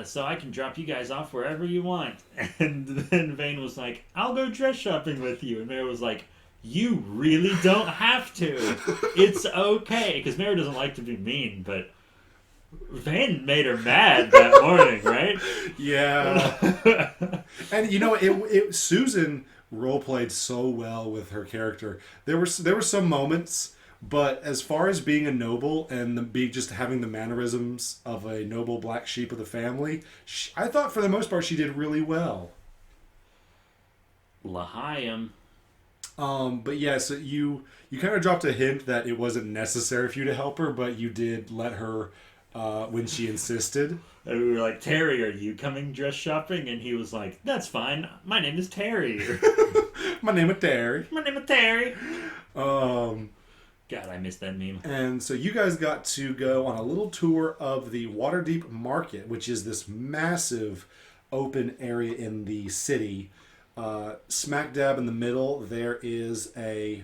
So I can drop you guys off wherever you want. And then Vane was like, I'll go dress shopping with you. And Mara was like, you really don't have to. It's okay. Because Mara doesn't like to be mean, but Vane made her mad that morning, right? Yeah. And Susan role-played so well with her character. There were some moments, but as far as being a noble and just having the mannerisms of a noble black sheep of the family, I thought for the most part she did really well. L'chaim. But yeah, so you kind of dropped a hint that it wasn't necessary for you to help her, but you did let her when she insisted. And we were like, Terry, are you coming dress shopping? And he was like, that's fine. My name is Terry. My name is Terry. My name is Terry. God, I missed that meme. And so you guys got to go on a little tour of the Waterdeep Market, which is this massive open area in the city. Smack dab in the middle, there is a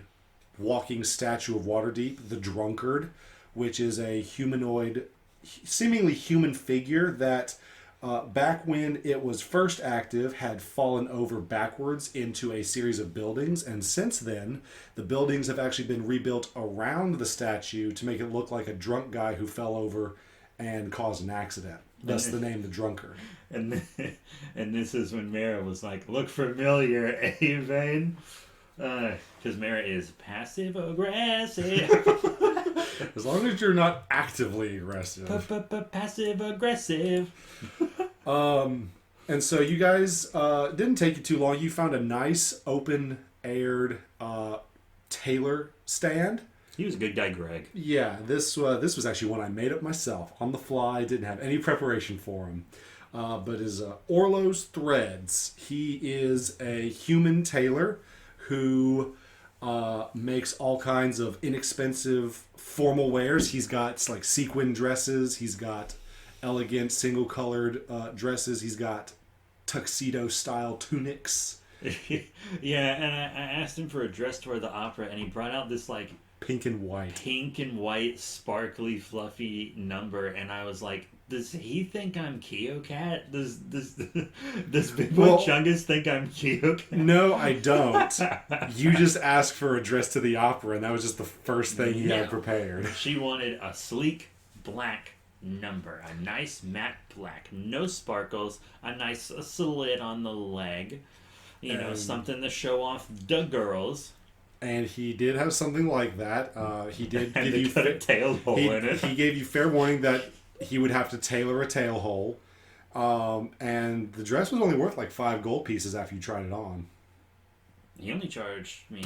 walking statue of Waterdeep, the Drunkard, which is a humanoid, seemingly human figure that back when it was first active, had fallen over backwards into a series of buildings, and since then, the buildings have actually been rebuilt around the statue to make it look like a drunk guy who fell over and caused an accident. Thus the name, the Drunkard. And this is when Mara was like, "Look familiar, eh, Vane?" Because Mara is passive aggressive. As long as you're not actively aggressive. Passive aggressive. And so you guys, didn't take you too long. You found a nice open-aired tailor stand. He was a good guy, Greg. Yeah, this was actually one I made up myself on the fly. Didn't have any preparation for him. But is Orlo's Threads. He is a human tailor who makes all kinds of inexpensive formal wears. He's got like sequin dresses. He's got elegant single-colored dresses. He's got tuxedo-style tunics. Yeah, and I asked him for a dress to wear the opera, and he brought out this like pink and white, sparkly, fluffy number, and I was like, does he think I'm Keocat? Does Big Boy Chungus think I'm Keocat? No, I don't. You just asked for a dress to the opera, and that was just the first thing he had prepared. She wanted a sleek black number, a nice matte black, no sparkles, a nice slit on the leg, something to show off the girls. And he did have something like that. He did and give you cut a tail hole in it. He gave you fair warning that he would have to tailor a tail hole. And the dress was only worth like 5 gold pieces after you tried it on. He only charged me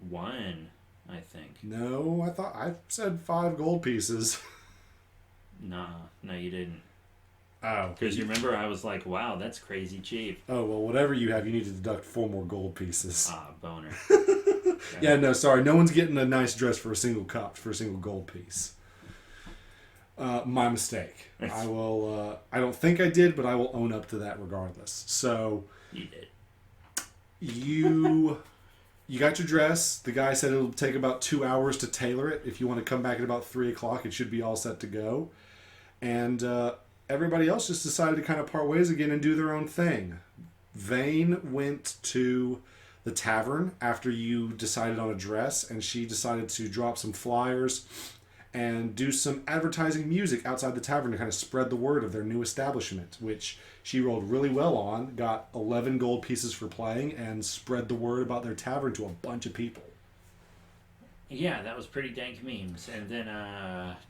1, I think. No, I said 5 gold pieces. No, you didn't. Oh. Because you remember I was like, wow, that's crazy cheap. Oh, well, whatever you have, you need to deduct 4 more gold pieces. Ah, boner. Yeah, no, sorry. No one's getting a nice dress for a single gold piece. My mistake. I will, I don't think I did, but I will own up to that regardless. So... You did. You got your dress. The guy said it'll take about 2 hours to tailor it. If you want to come back at about 3 o'clock, it should be all set to go. And everybody else just decided to kind of part ways again and do their own thing. Vane went to the tavern after you decided on a dress, and she decided to drop some flyers and do some advertising music outside the tavern to kind of spread the word of their new establishment, which she rolled really well on, got 11 gold pieces for playing, and spread the word about their tavern to a bunch of people. Yeah, that was pretty dank memes. And then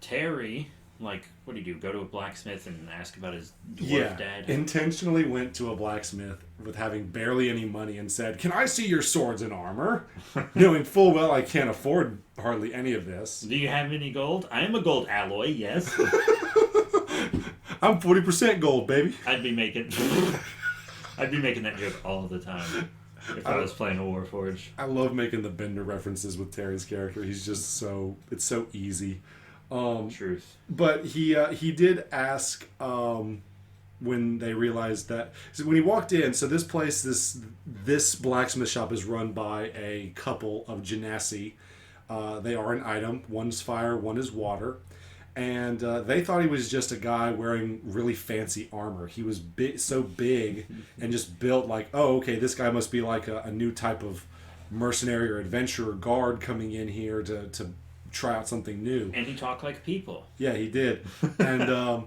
Terry, like, what do you do? Go to a blacksmith and ask about his dwarf dad? Intentionally went to a blacksmith with having barely any money and said, "Can I see your swords and armor?" Knowing full well I can't afford hardly any of this. Do you have any gold? I am a gold alloy, yes. I'm 40% gold, baby. I'd be making that joke all the time if I was playing a Warforged. I love making the Bender references with Terry's character. He's just it's so easy. Truth. But he did ask when they realized that, so when he walked in, so this place, this blacksmith shop is run by a couple of genasi. They are an item. One's fire, one is water. And they thought he was just a guy wearing really fancy armor. He was so big and just built like, oh, okay, this guy must be like a new type of mercenary or adventurer guard coming in here to try out something new. And he talked like people. Yeah, he did. And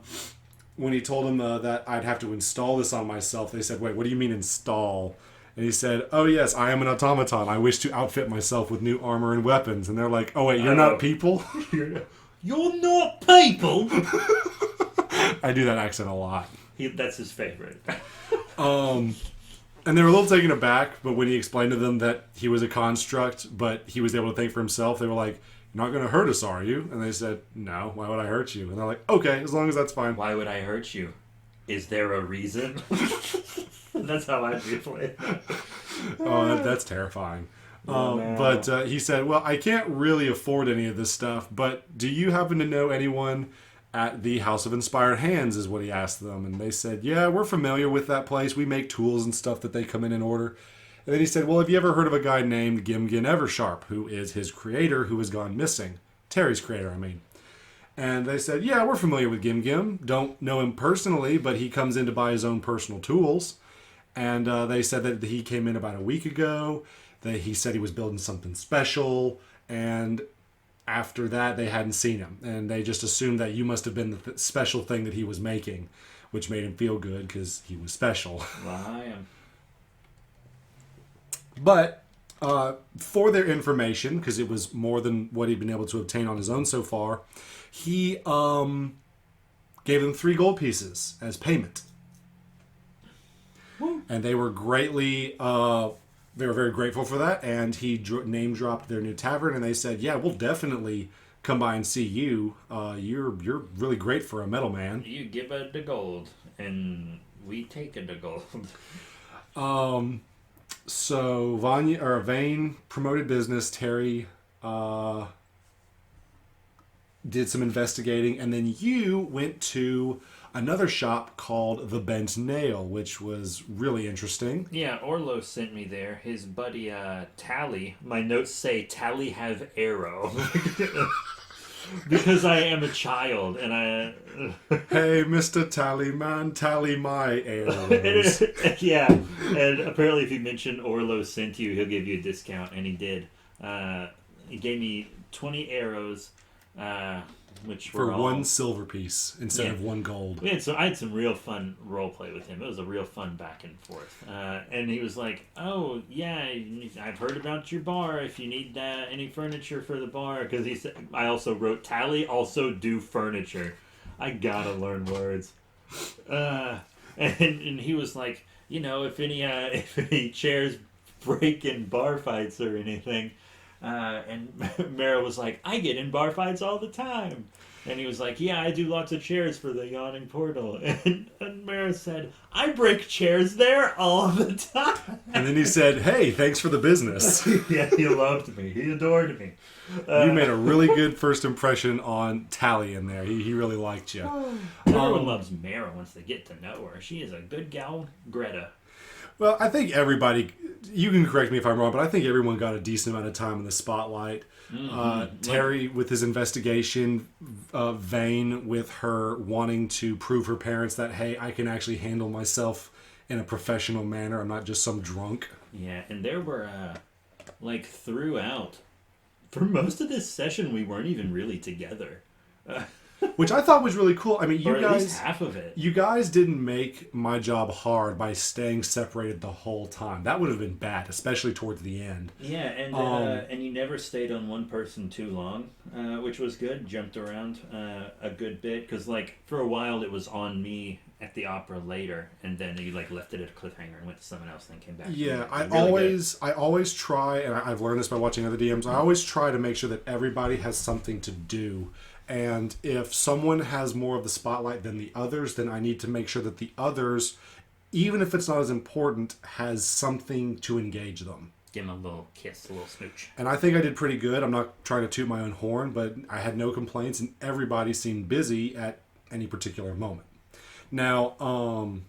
when he told them that I'd have to install this on myself, they said, "Wait, what do you mean install?" And he said, "Oh yes, I am an automaton. I wish to outfit myself with new armor and weapons." And they're like, "Oh wait, you're not people?" You're not people? I do that accent a lot. That's his favorite. And they were a little taken aback, but when he explained to them that he was a construct, but he was able to think for himself, they were like, "You're not going to hurt us, are you?" And they said, "No, why would I hurt you?" And they're like, "Okay, as long as that's fine." Why would I hurt you? Is there a reason? That's how I feel it. Oh, that's terrifying. No. But he said, "Well, I can't really afford any of this stuff, but do you happen to know anyone at the House of Inspired Hands?" is what he asked them. And they said, "Yeah, we're familiar with that place. We make tools and stuff that they come in and order." And then he said, "Well, have you ever heard of a guy named Gimgin Eversharp, who is his creator, who has gone missing?" Terry's creator, I mean. And they said, yeah, we're familiar with Gim Gim. Don't know him personally, but he comes in to buy his own personal tools. And they said that he came in about a week ago. That he said he was building something special. And after that, they hadn't seen him. And they just assumed that you must have been the special thing that he was making, which made him feel good because he was special. Well, I am. But for their information, because it was more than what he'd been able to obtain on his own so far, he gave them 3 gold pieces as payment. Woo. And they were greatly, they were very grateful for that. And he name dropped their new tavern, and they said, "Yeah, we'll definitely come by and see you. You're really great for a metal man. You give us the gold, and we take the gold." So Vane promoted business. Terry did some investigating, and then you went to another shop called The Bent Nail, which was really interesting. Yeah, Orlo sent me there. His buddy Tally. My notes say Tally have arrow. Because I am a child, and I... Hey, Mr. Tallyman, tally my arrows. Yeah, and apparently if you mention Orlo sent you, he'll give you a discount, and he did. He gave me 20 arrows, which were For all... 1 silver piece instead Yeah. of 1 gold. I had some real fun role play with him. It was a real fun back and forth. And he was like, "Oh yeah, I've heard about your bar. If you need any furniture for the bar," because he said I also wrote Tally also do furniture. I gotta learn words. And he was like, if any chairs break in bar fights or anything. And Mara was like, "I get in bar fights all the time." And he was like, "Yeah, I do lots of chairs for the Yawning Portal." And Mara said, "I break chairs there all the time." And then he said, "Hey, thanks for the business." Yeah, he loved me. He adored me. You made a really good first impression on Tally in there. He really liked you. Everyone loves Mara once they get to know her. She is a good gal, Greta. Well, I think everybody, you can correct me if I'm wrong, but I think everyone got a decent amount of time in the spotlight. Terry with his investigation, Vane with her wanting to prove her parents that, hey, I can actually handle myself in a professional manner. I'm not just some drunk. Yeah, and there were, throughout, for most of this session, we weren't even really together. Which I thought was really cool. I mean, you or at guys, least half of it. you guys didn't make my job hard by staying separated the whole time. That would have been bad, especially towards the end. Yeah, and you never stayed on one person too long, which was good. Jumped around a good bit because, for a while it was on me at the opera later, and then you left it at a cliffhanger and went to someone else, and then came back. Yeah, I Really always try, and I've learned this by watching other DMs. I always try to make sure that everybody has something to do. And if someone has more of the spotlight than the others, then I need to make sure that the others, even if it's not as important, has something to engage them. Give him a little kiss, a little smooch. And I think I did pretty good. I'm not trying to toot my own horn, but I had no complaints, and everybody seemed busy at any particular moment. Now,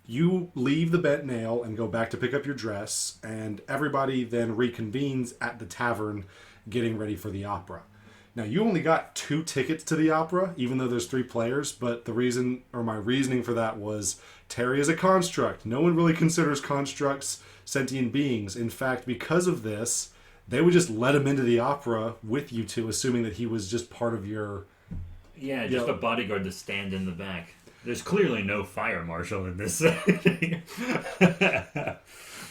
you leave the Bent Nail and go back to pick up your dress, and everybody then reconvenes at the tavern getting ready for the opera. Now, you only got 2 tickets to the opera, even though there's 3 players, but my reasoning for that was Terry is a construct. No one really considers constructs sentient beings. In fact, because of this, they would just let him into the opera with you two, assuming that he was just part of your... Yeah, just a bodyguard to stand in the back. There's clearly no fire marshal in this setting.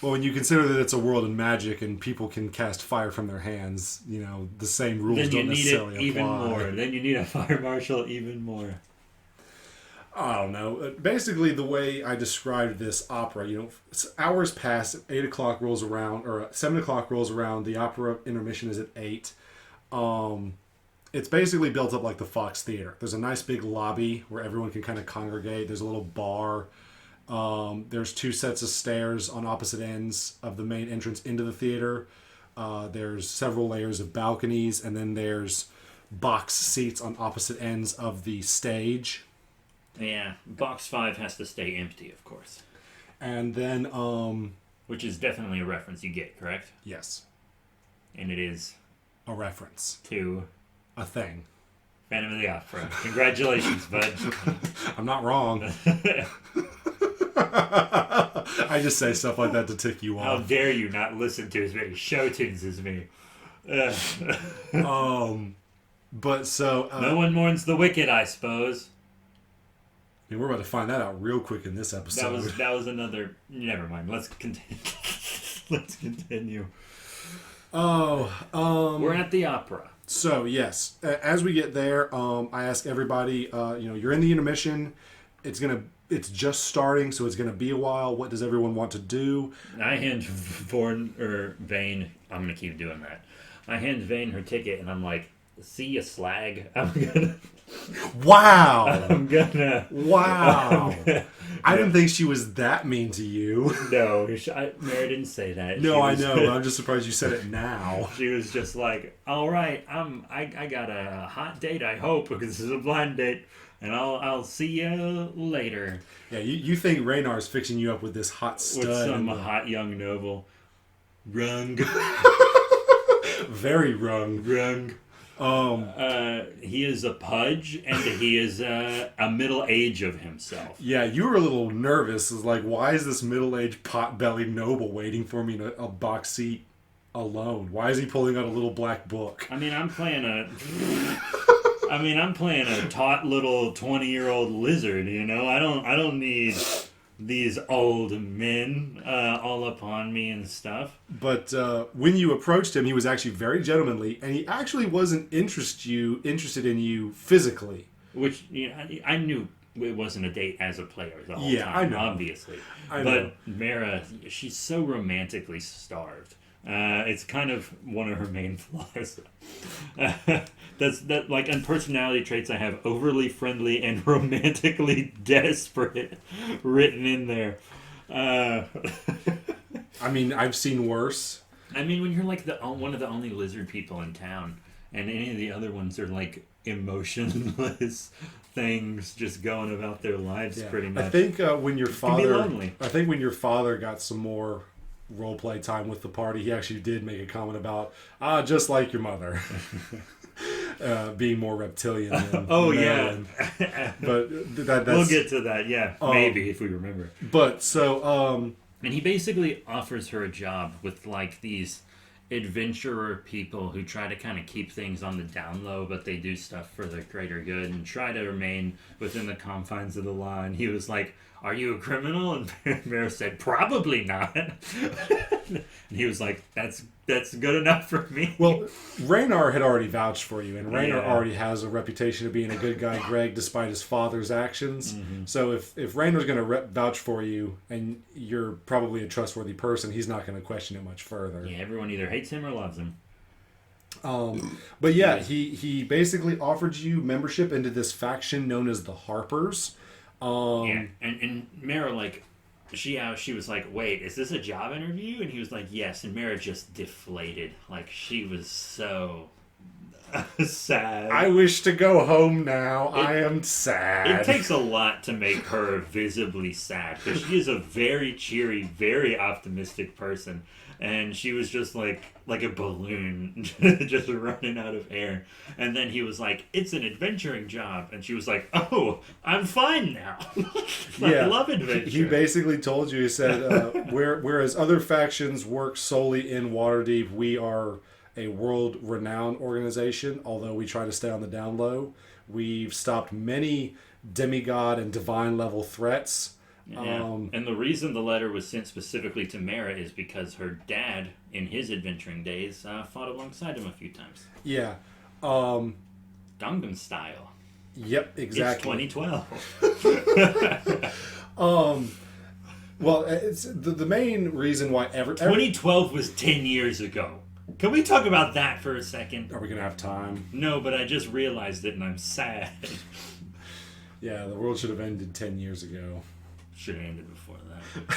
Well, when you consider that it's a world in magic and people can cast fire from their hands, the same rules don't necessarily apply. Even more. Then you need a fire marshal even more. I don't know. Basically, the way I described this opera, hours pass, 8 o'clock rolls around, or 7 o'clock rolls around, the opera intermission is at 8. It's basically built up like the Fox Theater. There's a nice big lobby where everyone can kind of congregate. There's a little bar. There's 2 sets of stairs on opposite ends of the main entrance into the theater. There's several layers of balconies, and then there's box seats on opposite ends of the stage. Yeah, box 5 has to stay empty, of course. And then, which is definitely a reference you get, correct? Yes. And it is A reference. to A thing. Phantom of the Opera. Congratulations, bud. I'm not wrong. I just say stuff like that to tick you How off. dare you not listen to as many show tunes as me? But so No one mourns the wicked, I suppose. I mean, we're about to find that out real quick in this episode. That was another. Never mind. Let's continue. Let's continue. We're at the opera. So yes, as we get there, I ask everybody. You're in the intermission. It's just starting, so it's gonna be a while. What does everyone want to do? I hand Vane. I'm gonna keep doing that. I hand Vane her ticket, and I'm like, "See you, slag." Wow! Wow! I didn't think she was that mean to you. No, Mary didn't say that. No, I know. I'm just surprised you said it now. She was just like, "All right, I got a hot date. I hope, because this is a blind date, and I'll see you later." Yeah, you think Raynar's fixing you up with this hot stud? With some hot young noble. Rung. Very rung. Rung. He is a pudge, and he is a middle age of himself. Yeah, you were a little nervous. It's like, why is this middle-aged pot-bellied noble waiting for me in a box seat alone? Why is he pulling out a little black book? I mean, I'm playing a taut little 20-year-old lizard. You know, I don't need these old men all upon me and stuff. But when you approached him, he was actually very gentlemanly, and he actually wasn't interested in you physically. Which, I knew it wasn't a date as a player the whole time, I know. obviously. I but know. Mara, she's so romantically starved. It's kind of one of her main flaws. And personality traits I have: overly friendly and romantically desperate written in there. I mean, I've seen worse. I mean, when you're like one of the only lizard people in town, and any of the other ones are like emotionless things just going about their lives, pretty much. I think when your father, lonely. I think when your father got some more role play time with the party, he actually did make a comment about just like your mother. Being more reptilian than Marilyn. But that's we'll get to that, maybe if we remember. But so and he basically offers her a job with like these adventurer people who try to kind of keep things on the down low, but they do stuff for the greater good and try to remain within the confines of the law. And he was like, "Are you a criminal?" And Mara said, "Probably not." And he was like, that's good enough for me. Well, Raynar had already vouched for you, and Raynar already has a reputation of being a good guy, Greg, despite his father's actions. Mm-hmm. So if Raynar's going to vouch for you, and you're probably a trustworthy person, he's not going to question it much further. Yeah, everyone either hates him or loves him. But yeah, he basically offered you membership into this faction known as the Harpers. And Mara, like, she was like, "Wait, is this a job interview?" And he was like, "Yes." And Mara just deflated. Like, she was so sad. I wish to go home now. I am sad. It takes a lot to make her visibly sad, because she is a very cheery, very optimistic person. And she was just like a balloon, just running out of air. And then he was like, "It's an adventuring job." And she was like, "Oh, I'm fine now." I love adventure. He basically told you, he said, whereas other factions work solely in Waterdeep, we are a world-renowned organization, although we try to stay on the down low. We've stopped many demigod and divine-level threats. Yeah. And the reason the letter was sent specifically to Mara is because her dad, in his adventuring days, fought alongside him a few times. Yeah. Gungan style. Yep, exactly. It's 2012. Well, it's the main reason why 2012 was 10 years ago. Can we talk about that for a second? Are we going to have time? No, but I just realized it and I'm sad. Yeah, the world should have ended 10 years ago. Should have ended before that.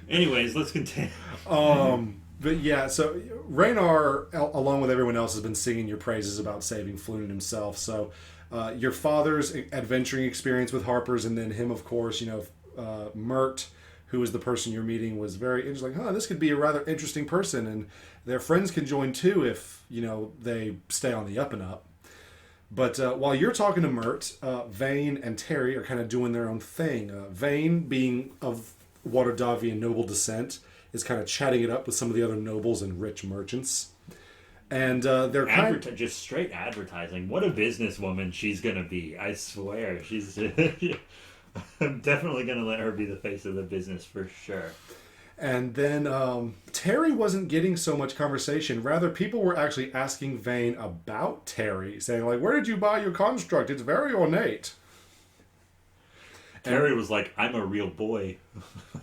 Anyways, let's continue. But yeah, so Raynar, along with everyone else, has been singing your praises about saving Floon himself. So your father's adventuring experience with Harpers, and then him, of course, Mert, who was the person you're meeting, was very interesting. Like, this could be a rather interesting person, and their friends can join too if, they stay on the up and up. But while you're talking to Mert, Vane and Terry are kind of doing their own thing. Vane, being of Waterdavian noble descent, is kind of chatting it up with some of the other nobles and rich merchants. And they're kind of... Just straight advertising. What a businesswoman she's going to be. I swear. She's... I'm definitely going to let her be the face of the business for sure. And then Terry wasn't getting so much conversation. Rather, people were actually asking Vane about Terry, saying, like, where did you buy your construct? It's very ornate. Terry was like, I'm a real boy.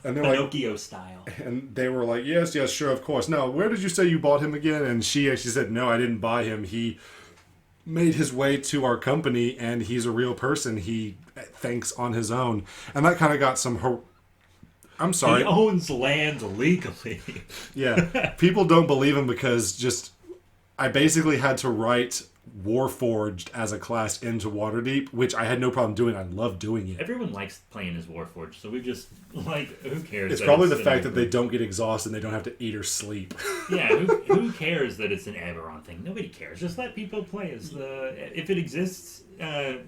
And they're Pinocchio style. And they were like, yes, sure, of course. No, where did you say you bought him again? And she actually said, no, I didn't buy him. He made his way to our company, and he's a real person. He thinks on his own. And that kind of got some... I'm sorry. He owns land legally. Yeah. People don't believe him because I basically had to write Warforged as a class into Waterdeep, which I had no problem doing. I love doing it. Everyone likes playing as Warforged, so we just, who cares? It's probably the fact that they don't get exhausted and they don't have to eat or sleep. Yeah, who cares that it's an Eberron thing? Nobody cares. Just let people play as if it exists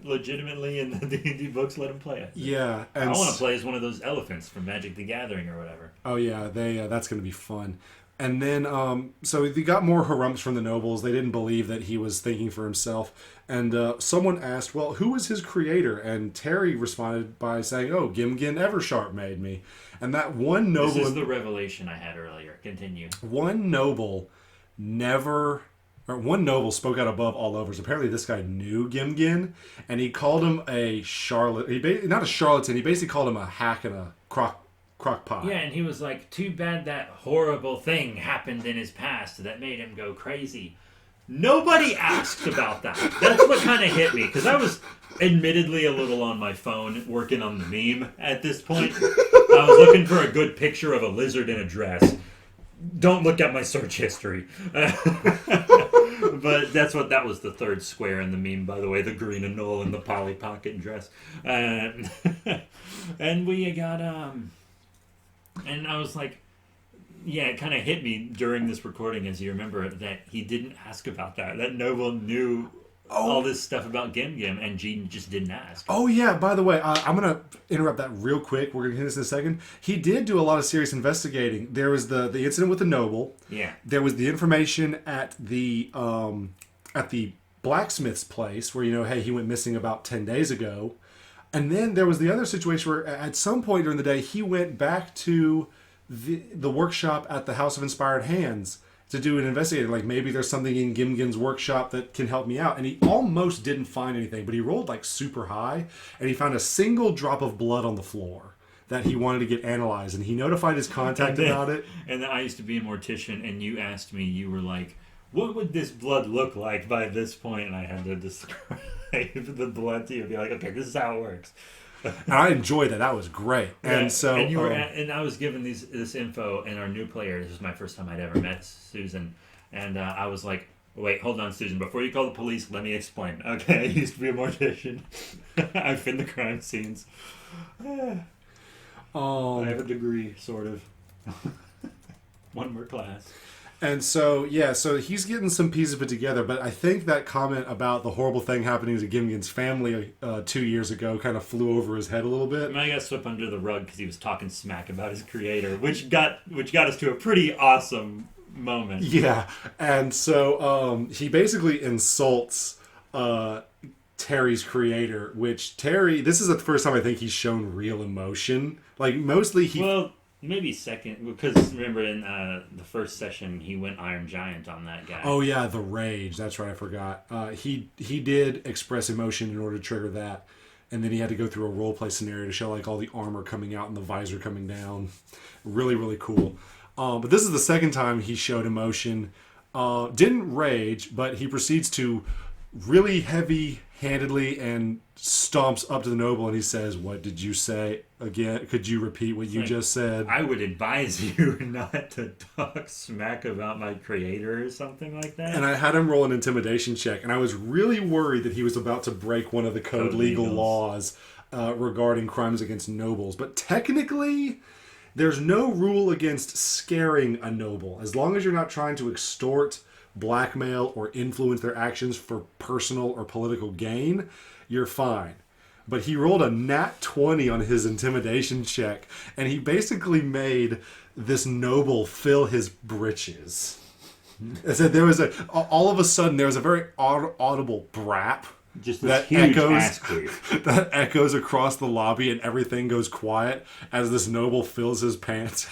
legitimately in the D&D books, let them play it. Yeah. And I want to play as one of those elephants from Magic the Gathering or whatever. Oh yeah, that's going to be fun. And then, so they got more harumphs from the nobles. They didn't believe that he was thinking for himself. And someone asked, well, who was his creator? And Terry responded by saying, oh, Gimgin Eversharp made me. And that one noble... This is the revelation I had earlier. Continue. One noble spoke out above all others. Apparently this guy knew Gimgin, and he called him a charlatan. Not a charlatan, he basically called him a hack and a crockpot. Yeah, and he was like, too bad that horrible thing happened in his past that made him go crazy. Nobody asked about that. That's what kind of hit me, because I was admittedly a little on my phone working on the meme at this point. I was looking for a good picture of a lizard in a dress. Don't look at my search history. But that was the third square in the meme, by the way, the green and null and the Polly Pocket dress. And we got... And I was like, yeah, it kind of hit me during this recording, as you remember, that he didn't ask about that. That noble knew all this stuff about Gim, and Gene just didn't ask. Oh, yeah, by the way, I'm going to interrupt that real quick. We're going to hit this in a second. He did do a lot of serious investigating. There was the incident with the noble. Yeah. There was the information at the blacksmith's place where, hey, he went missing about 10 days ago. And then there was the other situation where at some point during the day, he went back to the workshop at the House of Inspired Hands to do an investigation. Like, maybe there's something in Gimgin's workshop that can help me out. And he almost didn't find anything, but he rolled like super high, and he found a single drop of blood on the floor that he wanted to get analyzed. And he notified his contact about it. And then I used to be a mortician, and you asked me, you were like, what would this blood look like by this point? And I had to describe the blood to you and be like, okay, this is how it works. And I enjoyed that. That was great. And so, and you were and I was given this info, and our new player, this was my first time I'd ever met Susan, and I was like, wait, hold on, Susan, before you call the police, let me explain. Okay, I used to be a mortician. I've been to crime scenes. I have a degree, sort of. One more class. And so, yeah, so he's getting some pieces put together, but I think that comment about the horrible thing happening to Gimgin's family 2 years ago kind of flew over his head a little bit. I got swept under the rug because he was talking smack about his creator, which got us to a pretty awesome moment. Yeah, and so he basically insults Terry's creator, which Terry, this is the first time I think he's shown real emotion. Like, mostly he... Well, maybe second, because remember in the first session he went Iron Giant on that guy. Oh yeah, the rage. That's right, I forgot. He did express emotion in order to trigger that, and then he had to go through a roleplay scenario to show like all the armor coming out and the visor coming down. Really, really cool. But this is the second time he showed emotion. Didn't rage, but he proceeds to really heavy-handedly and stomps up to the noble, and he says, "What did you say again? Could you repeat what you just said?" I would advise you not to talk smack about my creator or something like that. And I had him roll an intimidation check, and I was really worried that he was about to break one of the code legal laws regarding crimes against nobles. But technically, there's no rule against scaring a noble. As long as you're not trying to extort, blackmail, or influence their actions for personal or political gain, you're fine. But he rolled a nat 20 on his intimidation check, and he basically made this noble fill his britches. I said all of a sudden there was a very audible brap. Just this huge ass creep. That echoes across the lobby, and everything goes quiet as this noble fills his pants.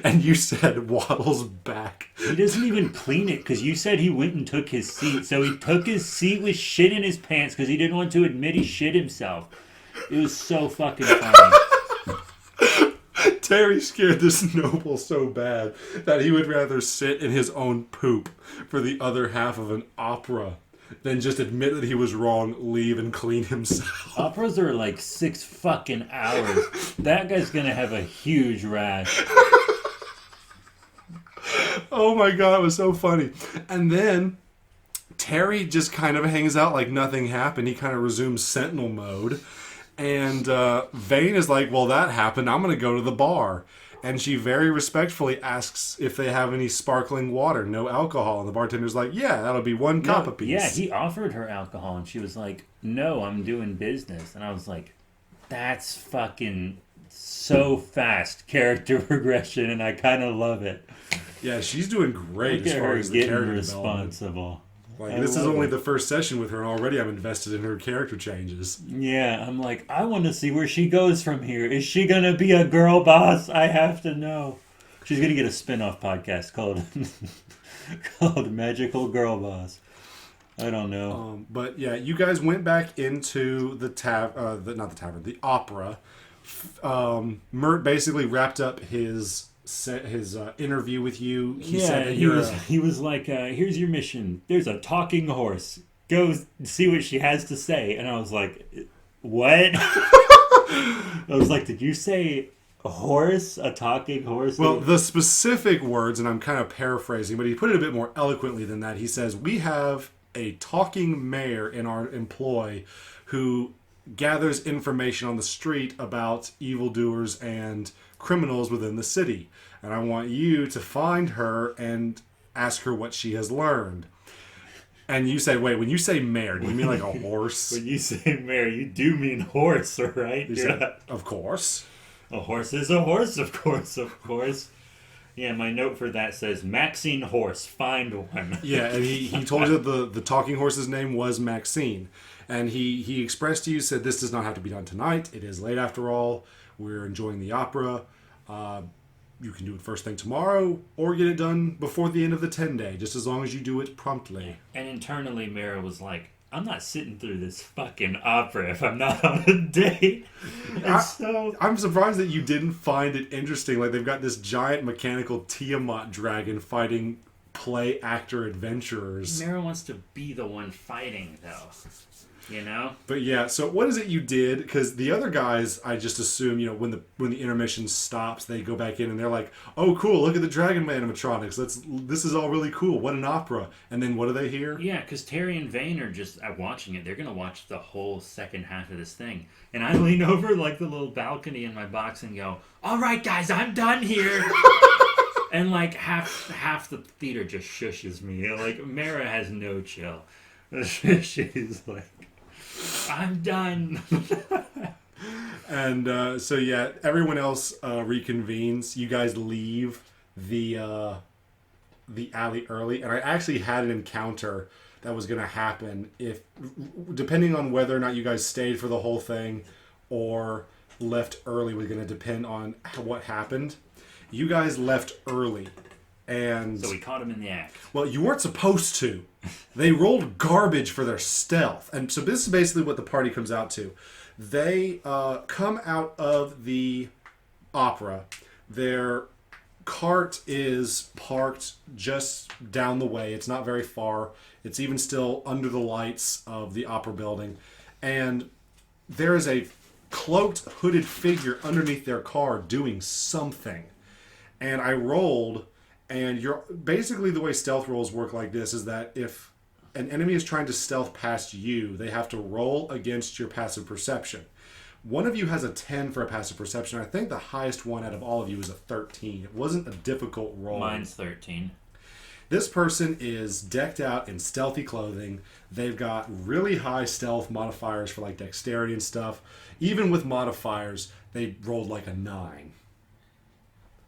And you said waddles back. He doesn't even clean it, because you said he went and took his seat. So he took his seat with shit in his pants because he didn't want to admit he shit himself. It was so fucking funny. Terry scared this noble so bad that he would rather sit in his own poop for the other half of an opera than just admit that he was wrong, leave, and clean himself. Operas are like 6 fucking hours. That guy's gonna have a huge rash. Oh my god, it was so funny. And then Terry just kind of hangs out like nothing happened. He kind of resumes sentinel mode. And Vane is like, well, that happened. I'm going to go to the bar. And she very respectfully asks if they have any sparkling water, no alcohol. And the bartender's like, yeah, that'll be 1 cup apiece. Yeah, he offered her alcohol, and she was like, no, I'm doing business. And I was like, that's fucking so fast character progression, and I kind of love it. Yeah, she's doing great as far as the character responsible. Like, this is only the first session with her, and already I'm invested in her character changes. Yeah, I'm like, I want to see where she goes from here. Is she going to be a girl boss? I have to know. She's going to get a spin-off podcast called called Magical Girl Boss. I don't know. But yeah, you guys went back into the the opera. Mert basically wrapped up his interview with you. He said that he was like, here's your mission. There's a talking horse. Go see what she has to say. And I was like, what? I was like, did you say a horse? A talking horse? Well, the specific words, and I'm kind of paraphrasing, but he put it a bit more eloquently than that. He says, we have a talking mayor in our employ who gathers information on the street about evildoers and criminals within the city. And I want you to find her and ask her what she has learned. And you say, wait, when you say mayor, do you mean like a horse? When you say mayor, you do mean horse, right? Of course. A horse is a horse, of course. Yeah, my note for that says, Maxine Horse, find one. Yeah, and he told you that the talking horse's name was Maxine. And he expressed to you, said, this does not have to be done tonight. It is late after all. We're enjoying the opera. You can do it first thing tomorrow, or get it done before the end of the 10-day, just as long as you do it promptly. And internally, Mara was like, I'm not sitting through this fucking opera if I'm not on a date. I'm surprised that you didn't find it interesting. Like, they've got this giant mechanical Tiamat dragon fighting play actor adventurers. Mara wants to be the one fighting, though. You know? But yeah, so what is it you did? Because the other guys, I just assume, when the intermission stops, they go back in and they're like, oh, cool, look at the Dragon animatronics. This is all really cool. What an opera. And then what do they hear? Yeah, because Terry and Vane are just watching it. They're going to watch the whole second half of this thing. And I lean over like the little balcony in my box and go, all right, guys, I'm done here. And like half the theater just shushes me. Like, Mara has no chill. She's like, I'm done. And so yeah, everyone else reconvenes. You guys leave the alley early, and I actually had an encounter that was going to happen depending on whether or not you guys stayed for the whole thing or left early was going to depend on what happened. You guys left early. And so we caught him in the act. Well, you weren't supposed to. They rolled garbage for their stealth. And so this is basically what the party comes out to. They come out of the opera. Their cart is parked just down the way. It's not very far. It's even still under the lights of the opera building. And there is a cloaked, hooded figure underneath their car doing something. And I rolled... And basically the way stealth rolls work like this is that if an enemy is trying to stealth past you, they have to roll against your passive perception. One of you has a 10 for a passive perception. I think the highest one out of all of you is a 13. It wasn't a difficult roll. Mine's 13. This person is decked out in stealthy clothing. They've got really high stealth modifiers for like dexterity and stuff. Even with modifiers, they rolled like a 9.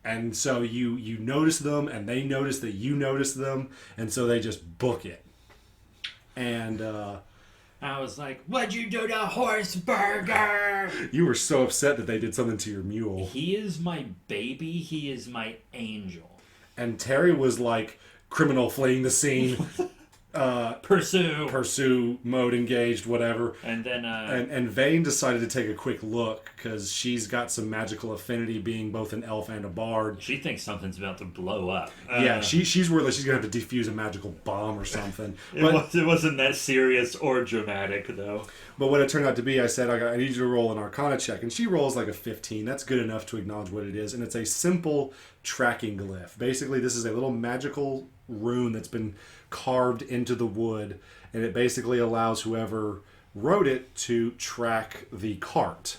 And so you notice them, and they notice that you notice them, and so they just book it. And I was like, "What'd you do to Horseburger?" You were so upset that they did something to your mule. He is my baby. He is my angel. And Terry was like, criminal fleeing the scene. Pursue mode engaged, whatever. And then and Vane decided to take a quick look because she's got some magical affinity, being both an elf and a bard. She thinks something's about to blow up. Yeah, she's worried that she's gonna have to defuse a magical bomb or something. It wasn't that serious or dramatic though. But what it turned out to be, I said, I need you to roll an Arcana check, and she rolls like a 15. That's good enough to acknowledge what it is, and it's a simple tracking glyph. Basically, this is a little magical rune that's been carved into the wood, and it basically allows whoever wrote it to track the cart.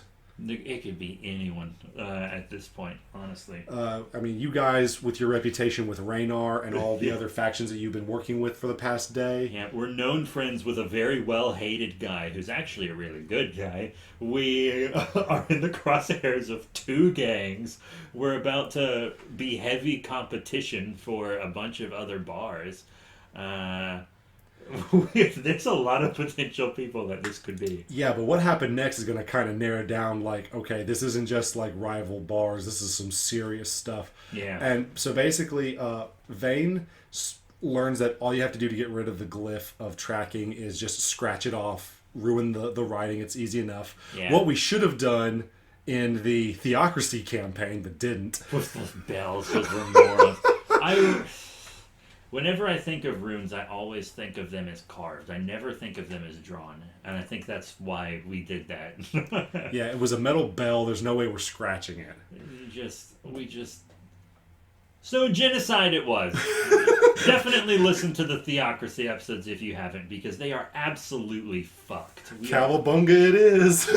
It could be anyone at this point, honestly. I mean, you guys, with your reputation with Raynar and all the other factions that you've been working with for the past day. Yeah, we're known friends with a very well-hated guy who's actually a really good guy. We are in the crosshairs of 2 gangs. We're about to be heavy competition for a bunch of other bars. There's a lot of potential people that this could be. Yeah, but what happened next is going to kind of narrow down, like, okay, this isn't just like rival bars. This is some serious stuff. Yeah. And so basically, Vane learns that all you have to do to get rid of the glyph of tracking is just scratch it off, ruin the writing. It's easy enough. Yeah. What we should have done in the Theocracy campaign, but didn't. With those bells, those remoras. Whenever I think of runes, I always think of them as carved. I never think of them as drawn. And I think that's why we did that. Yeah, it was a metal bell. There's no way we're scratching it. So genocide it was. Definitely listen to the Theocracy episodes if you haven't, because they are absolutely fucked. Cowabunga it is.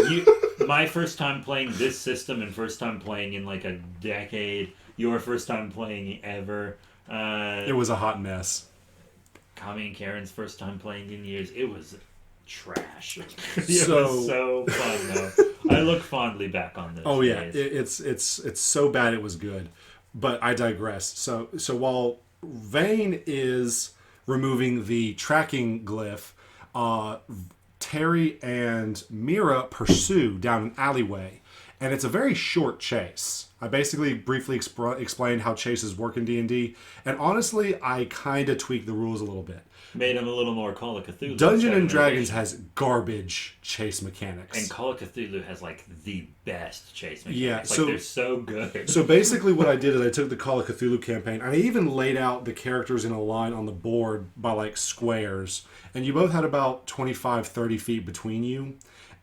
My first time playing this system and first time playing in like a decade. Your first time playing ever. It was a hot mess. Kami and Karen's first time playing in years. It was trash. It So, was so fun though. I look fondly back on this. Oh yeah, it's so bad it was good. But I digress. So while Vane is removing the tracking glyph, Terry and Mira pursue down an alleyway, and it's a very short chase. I basically briefly explained how chases work in D&D, and honestly, I kind of tweaked the rules a little bit. Made them a little more Call of Cthulhu. Dungeons and Dragons has garbage chase mechanics. And Call of Cthulhu has like the best chase mechanics. Yeah, like they're so good. So basically what I did is I took the Call of Cthulhu campaign, and I even laid out the characters in a line on the board by like squares, and you both had about 25, 30 feet between you.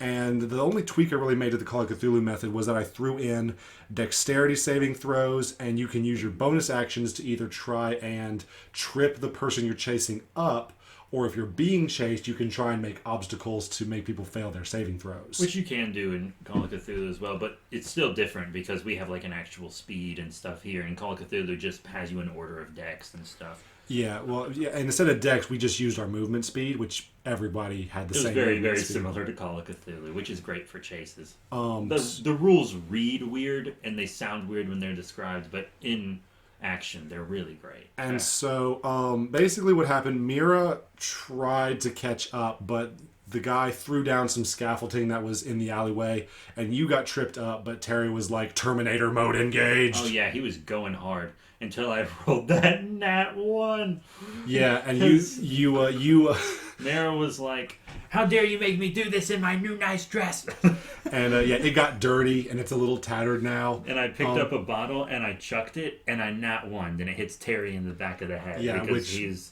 And the only tweak I really made to the Call of Cthulhu method was that I threw in dexterity saving throws, and you can use your bonus actions to either try and trip the person you're chasing up, or if you're being chased, you can try and make obstacles to make people fail their saving throws. Which you can do in Call of Cthulhu as well, but it's still different because we have like an actual speed and stuff here, and Call of Cthulhu just has you in order of dex and stuff. Yeah, well, yeah, and instead of dex, we just used our movement speed, which everybody had the same. It was very, very speed. similar to Call of Cthulhu, which is great for chases. The The rules read weird and they sound weird when they're described, but in action, they're really great. And so, basically, what happened? Mira tried to catch up, but the guy threw down some scaffolding that was in the alleyway, and you got tripped up. But Terry was like, "Terminator mode engaged." Oh yeah, he was going hard. Until I rolled that nat 1. Yeah, and you Mara was like, "How dare you make me do this in my new nice dress?" And yeah, it got dirty and it's a little tattered now. And I picked up a bottle and I chucked it and I nat 1'd and it hits Terry in the back of the head because he's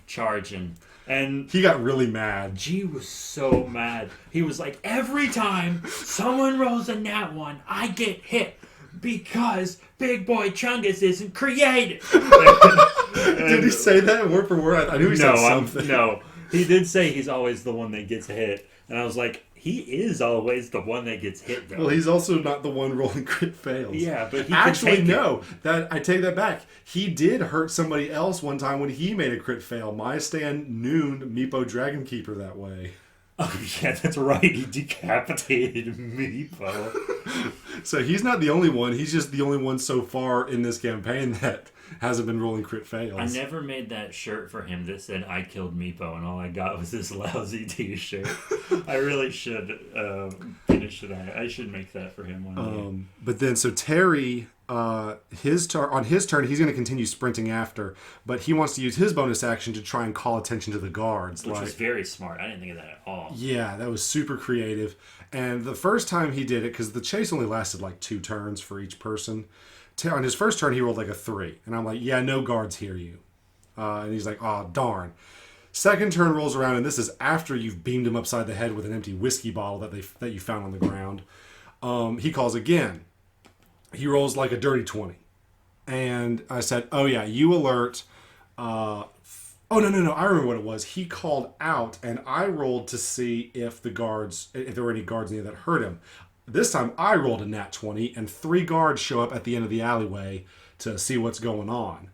charging. And he got really mad. G was so mad. He was like, "Every time someone rolls a nat 1, I get hit. Because Big Boy Chungus isn't creative." Did he say that word for word? I knew he said something. No, he did say he's always the one that gets hit. And I was like, He is always the one that gets hit, though. Well, he's also not the one rolling crit fails. Yeah, but he actually can take no. That I take that back. He did hurt somebody else one time when he made a crit fail. My stand nooned Meepo Dragonkeeper that way. Oh yeah, that's right. He decapitated Meepo. So he's not the only one. He's just the only one so far in this campaign that hasn't been rolling crit fails. I never made that shirt for him that said "I killed Meepo" and all I got was this lousy T-shirt. I really should finish that. I should make that for him one day. But then, so Terry, on his turn, he's going to continue sprinting after, but he wants to use his bonus action to try and call attention to the guards. Which was very smart. I didn't think of that at all. Yeah, that was super creative. And the first time he did it, because the chase only lasted like 2 turns for each person, on his first turn he rolled like a 3. And I'm like, yeah, no guards hear you. And he's like, oh, darn. Second turn rolls around, and this is after you've beamed him upside the head with an empty whiskey bottle that you found on the ground. He calls again. He rolls like a dirty 20. And I said, oh yeah, you alert. Oh, no. I remember what it was. He called out, and I rolled to see if there were any guards in there that hurt him. This time, I rolled a nat 20, and 3 guards show up at the end of the alleyway to see what's going on.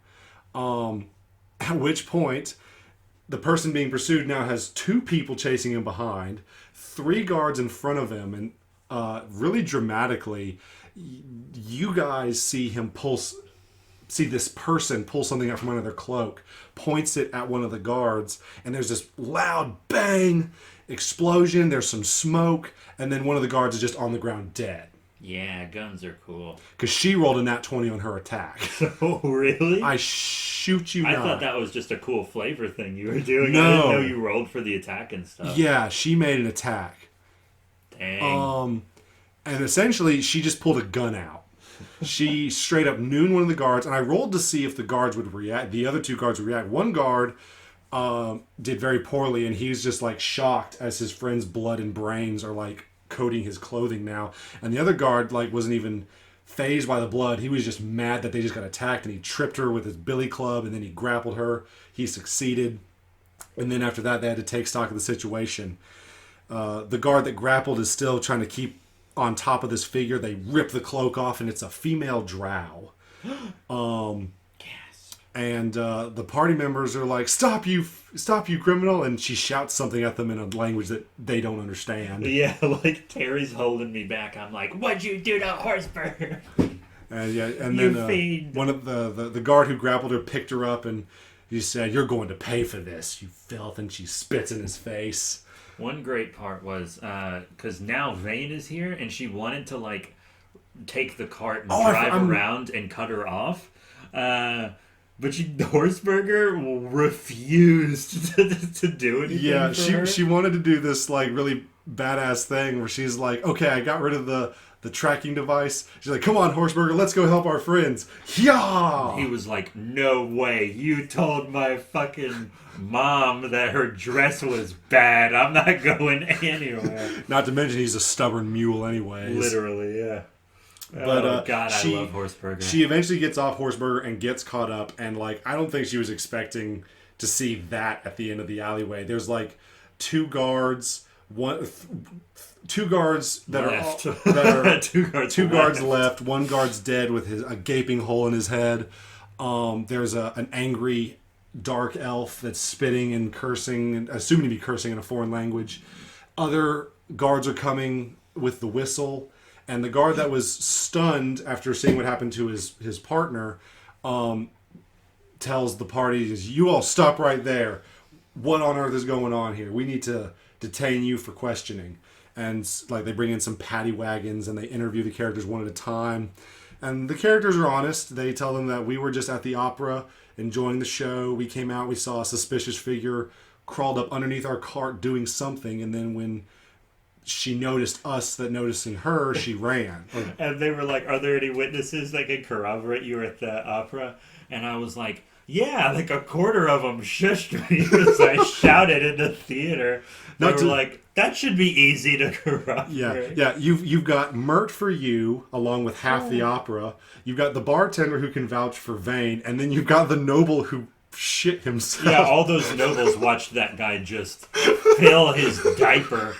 At which point, the person being pursued now has 2 people chasing him behind, 3 guards in front of him, and really dramatically, you guys see him see this person pull something out from under their cloak, points it at one of the guards, and there's this loud bang, explosion, there's some smoke, and then one of the guards is just on the ground dead. Yeah, guns are cool. Because she rolled a nat 20 on her attack. Oh, really? I shoot you not. I thought that was just a cool flavor thing you were doing. No. I didn't know you rolled for the attack and stuff. Yeah, she made an attack. Dang. And essentially, she just pulled a gun out. She straight up nooned one of the guards, and I rolled to see if the guards would react. The other 2 guards would react. One guard did very poorly, and he's just like shocked as his friend's blood and brains are like coating his clothing now. And the other guard like wasn't even phased by the blood. He was just mad that they just got attacked, and he tripped her with his billy club, and then he grappled her. He succeeded, and then after that, they had to take stock of the situation. The guard that grappled is still trying to keep on top of this figure. They rip the cloak off, and it's a female drow. Yes. And the party members are like, stop you criminal, and she shouts something at them in a language that they don't understand. Yeah, like Terry's holding me back. I'm like, what'd you do to Horseburger? And then one of the guard who grappled her picked her up, and he said, you're going to pay for this, you filth, and she spits in his face. One great part was because now Vane is here, and she wanted to like take the cart and drive around and cut her off, but Horseburger refused to do anything. Yeah, for her. she wanted to do this like really badass thing where she's like, okay, I got rid of the tracking device. She's like, come on, Horseburger, let's go help our friends. Yeah. He was like, no way, you told my fucking mom that her dress was bad. I'm not going anywhere. Not to mention he's a stubborn mule anyways. Literally, yeah. But God, I love Horseburger. She eventually gets off Horseburger and gets caught up, and like I don't think she was expecting to see that at the end of the alleyway. There's like 2 guards, two guards that left. are two guards left. One guard's dead with a gaping hole in his head. There's an angry dark elf that's spitting and cursing, and assuming to be cursing in a foreign language. Other guards are coming with the whistle, and the guard that was stunned after seeing what happened to his partner tells the party, you all stop right there. What on earth is going on here? We need to detain you for questioning. And like they bring in some paddy wagons and they interview the characters one at a time. And the characters are honest. They tell them that we were just at the opera enjoying the show. We came out, we saw a suspicious figure crawled up underneath our cart doing something, and then when she noticed us that noticing her, she ran. And they were like, are there any witnesses that can corroborate you were at the opera? And I was like, yeah, like a quarter of them shushed me as I shouted in the theater. They were like, that should be easy to corroborate. Yeah. You've got Mert for you, along with half the opera. You've got the bartender who can vouch for Vane, and then you've got the noble who shit himself. Yeah, all those nobles watched that guy just fill his diaper.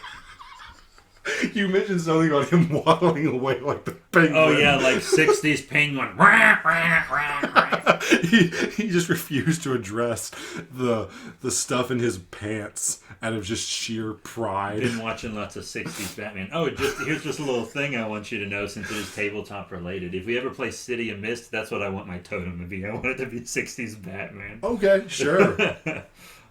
You mentioned something about him waddling away like the penguin. Oh yeah, like 60s penguin. He just refused to address the stuff in his pants out of just sheer pride. Been watching lots of 60s Batman. Oh, here's just a little thing I want you to know since it is tabletop related. If we ever play City of Mist, that's what I want my totem to be. I want it to be 60s Batman. Okay, sure.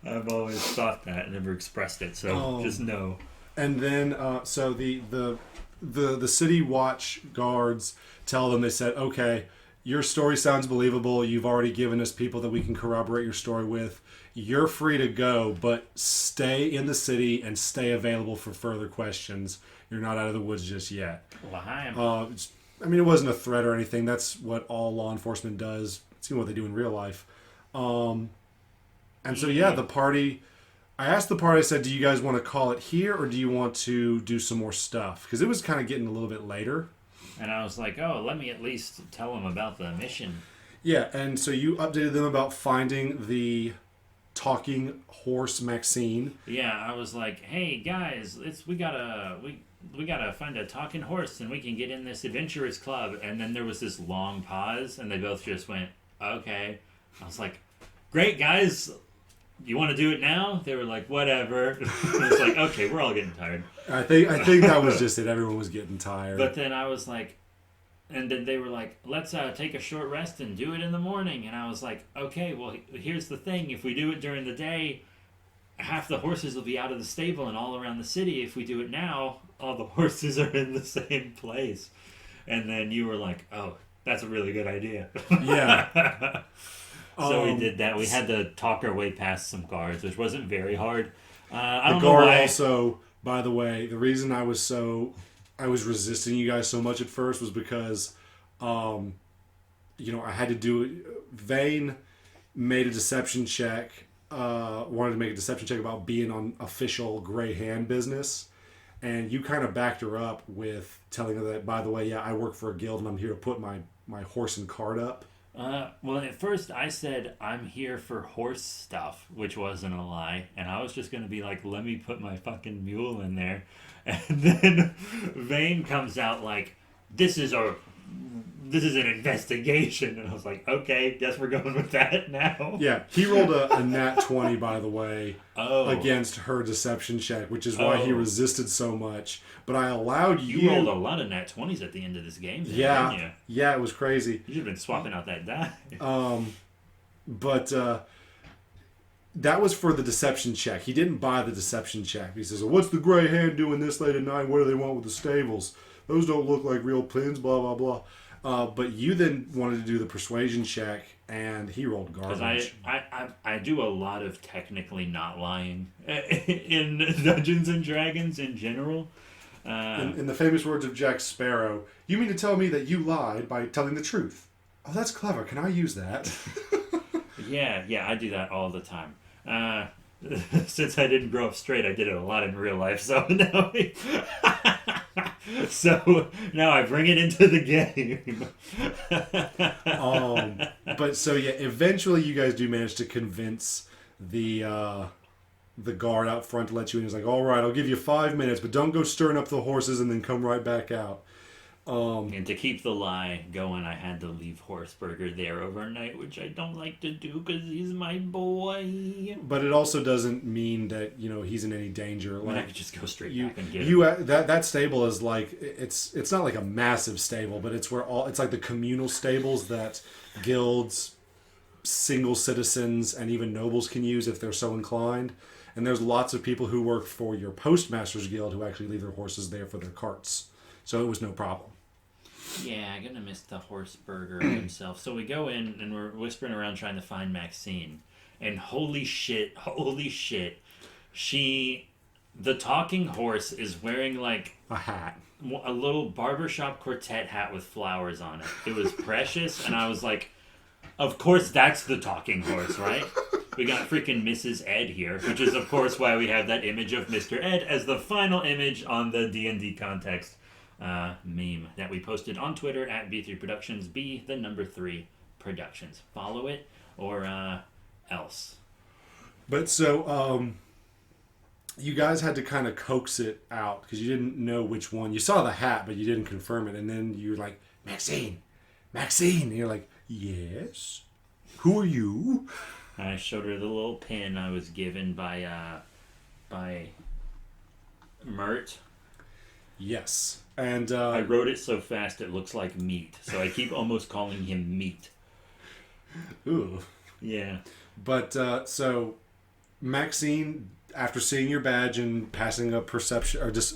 I've always thought that and never expressed it, so just know. And then, so the city watch guards tell them, they said, okay, your story sounds believable. You've already given us people that we can corroborate your story with. You're free to go, but stay in the city and stay available for further questions. You're not out of the woods just yet. Wow. I mean, it wasn't a threat or anything. That's what all law enforcement does. It's what they do in real life. And so, the party... I asked the party, I said, do you guys want to call it here or do you want to do some more stuff? Because it was kind of getting a little bit later. And I was like, oh, let me at least tell them about the mission. Yeah, and so you updated them about finding the talking horse Maxine. Yeah, I was like, hey, guys, we gotta find a talking horse and we can get in this adventurers club. And then there was this long pause and they both just went, okay. I was like, great, guys. You want to do it now? They were like, whatever. It's like, okay, we're all getting tired. I think that was just it. Everyone was getting tired. But then I was like, and then they were like, let's take a short rest and do it in the morning. And I was like, okay, well, here's the thing. If we do it during the day, half the horses will be out of the stable and all around the city. If we do it now, all the horses are in the same place. And then you were like, oh, that's a really good idea. Yeah. So we did that. We had to talk our way past some guards, which wasn't very hard. I don't the know guard why. also, by the way, the reason I was resisting you guys so much at first was because, I had to do it. Vane made a deception check, wanted to make a deception check about being on official Grey Hand business. And you kind of backed her up with telling her that, by the way, I work for a guild and I'm here to put my horse and cart up. Well, at first I said I'm here for horse stuff, which wasn't a lie, and I was just gonna be like, let me put my fucking mule in there, and then Vane comes out like, this is an investigation, and I was like, okay, guess we're going with that now. Yeah, he rolled a nat 20, by the way, against her deception check, which is why he resisted so much. But I allowed you... You rolled a lot of nat 20s at the end of this game, didn't you? Yeah, it was crazy. You should have been swapping out that die. But that was for the deception check. He didn't buy the deception check. He says, well, what's the Grey Hand doing this late at night? What do they want with the stables? Those don't look like real pins, blah, blah, blah. But you then wanted to do the persuasion check, and he rolled garbage. Because I do a lot of technically not lying in Dungeons and Dragons in general. In the famous words of Jack Sparrow, you mean to tell me that you lied by telling the truth? Oh, that's clever. Can I use that? Yeah, I do that all the time. Since I didn't grow up straight, I did it a lot in real life, so now I bring it into the game. But so eventually you guys do manage to convince the guard out front to let you in. He's like, all right, I'll give you 5 minutes, but don't go stirring up the horses and then come right back out. And to keep the lie going, I had to leave Horseburger there overnight, which I don't like to do because he's my boy. But it also doesn't mean that he's in any danger. I could just go straight back and get him. That stable is like it's not like a massive stable, but it's like the communal stables that guilds, single citizens, and even nobles can use if they're so inclined. And there's lots of people who work for your postmaster's guild who actually leave their horses there for their carts. So it was no problem. Yeah, I'm gonna miss the Horseburger himself. So we go in and we're whispering around trying to find Maxine. And holy shit, the talking horse is wearing like a hat. A little barbershop quartet hat with flowers on it. It was precious, and I was like, of course that's the talking horse, right? We got freaking Mrs. Ed here, which is of course why we have that image of Mr. Ed as the final image on the D&D context meme that we posted on Twitter at B3 Productions, B3 Productions. Follow it or else. But so you guys had to kind of coax it out because you didn't know which one. You saw the hat, but you didn't confirm it. And then you're like, Maxine. And you're like, yes? Who are you? I showed her the little pin I was given by Mert. Yes. And I wrote it so fast it looks like meat. So I keep almost calling him meat. Ooh. Yeah. But, so, Maxine, after seeing your badge and passing a perception, or just,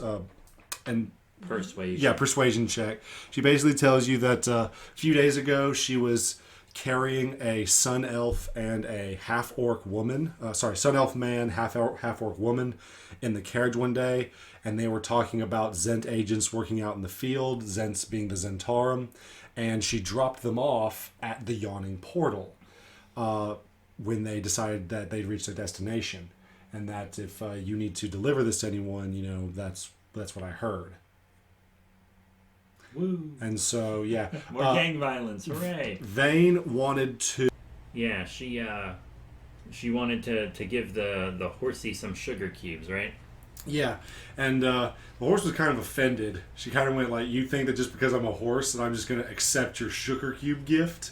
and Persuasion. yeah, persuasion check, she basically tells you that a few days ago she was carrying a sun elf and a half-orc woman, sun elf man, half-orc woman in the carriage one day, and they were talking about Zent agents working out in the field, Zents being the Zentarum, and she dropped them off at the Yawning Portal when they decided that they'd reached their destination, and that if you need to deliver this to anyone, that's what I heard. Woo. And so, yeah. More gang violence, hooray. Vane wanted to... Yeah, she wanted to give the horsey some sugar cubes, right? Yeah, and the horse was kind of offended. She kind of went like, you think that just because I'm a horse that I'm just going to accept your sugar cube gift?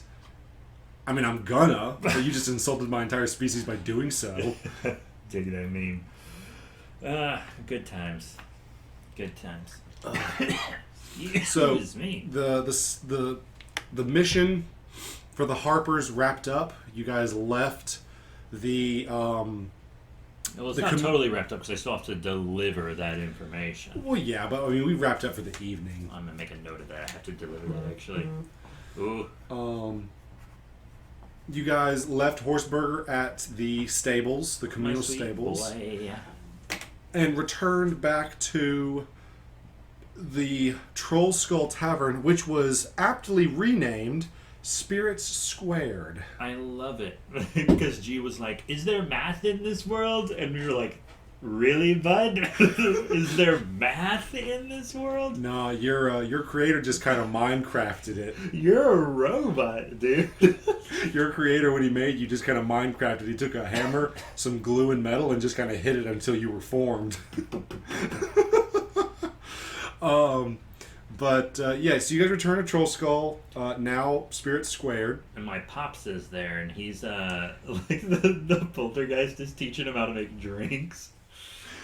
I mean, I'm gonna, but you just insulted my entire species by doing so. Dig that meme. Good times. Good times. So me. the mission for the Harpers wrapped up. You guys left the Well, it's not totally wrapped up because I still have to deliver that information. Well, yeah, but I mean, we wrapped up for the evening. I'm gonna make a note of that. I have to deliver that actually. Ooh. You guys left Horseburger at the stables, the communal stables, boy. and returned back to the Troll Skull Tavern, which was aptly renamed Spirits Squared. I love it because G was like, "Is there math in this world?" And we were like, "Really, bud? Is there math in this world?" No, your creator just kind of Minecrafted it. You're a robot, dude. Your creator, when he made you, just kind of Minecrafted. He took a hammer, some glue and metal, and just kind of hit it until you were formed. Yeah, so you guys return to Troll Skull, now Spirit Squared. And my pops is there, and he's like the poltergeist is teaching him how to make drinks.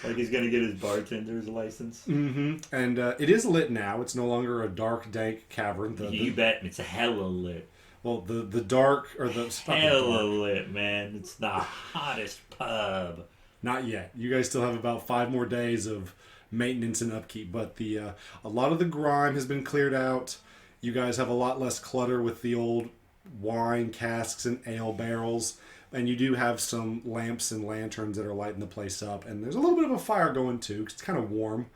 Like he's gonna get his bartender's license. Mm-hmm. And it is lit now. It's no longer a dark, dank cavern. You bet. It's hella lit. Well, the dark, or the... Hella lit, man. It's the hottest pub. Not yet. You guys still have about 5 more days of maintenance and upkeep, but a lot of the grime has been cleared out. You guys have a lot less clutter with the old wine casks and ale barrels, and you do have some lamps and lanterns that are lighting the place up, and there's a little bit of a fire going too, 'cause it's kind of warm.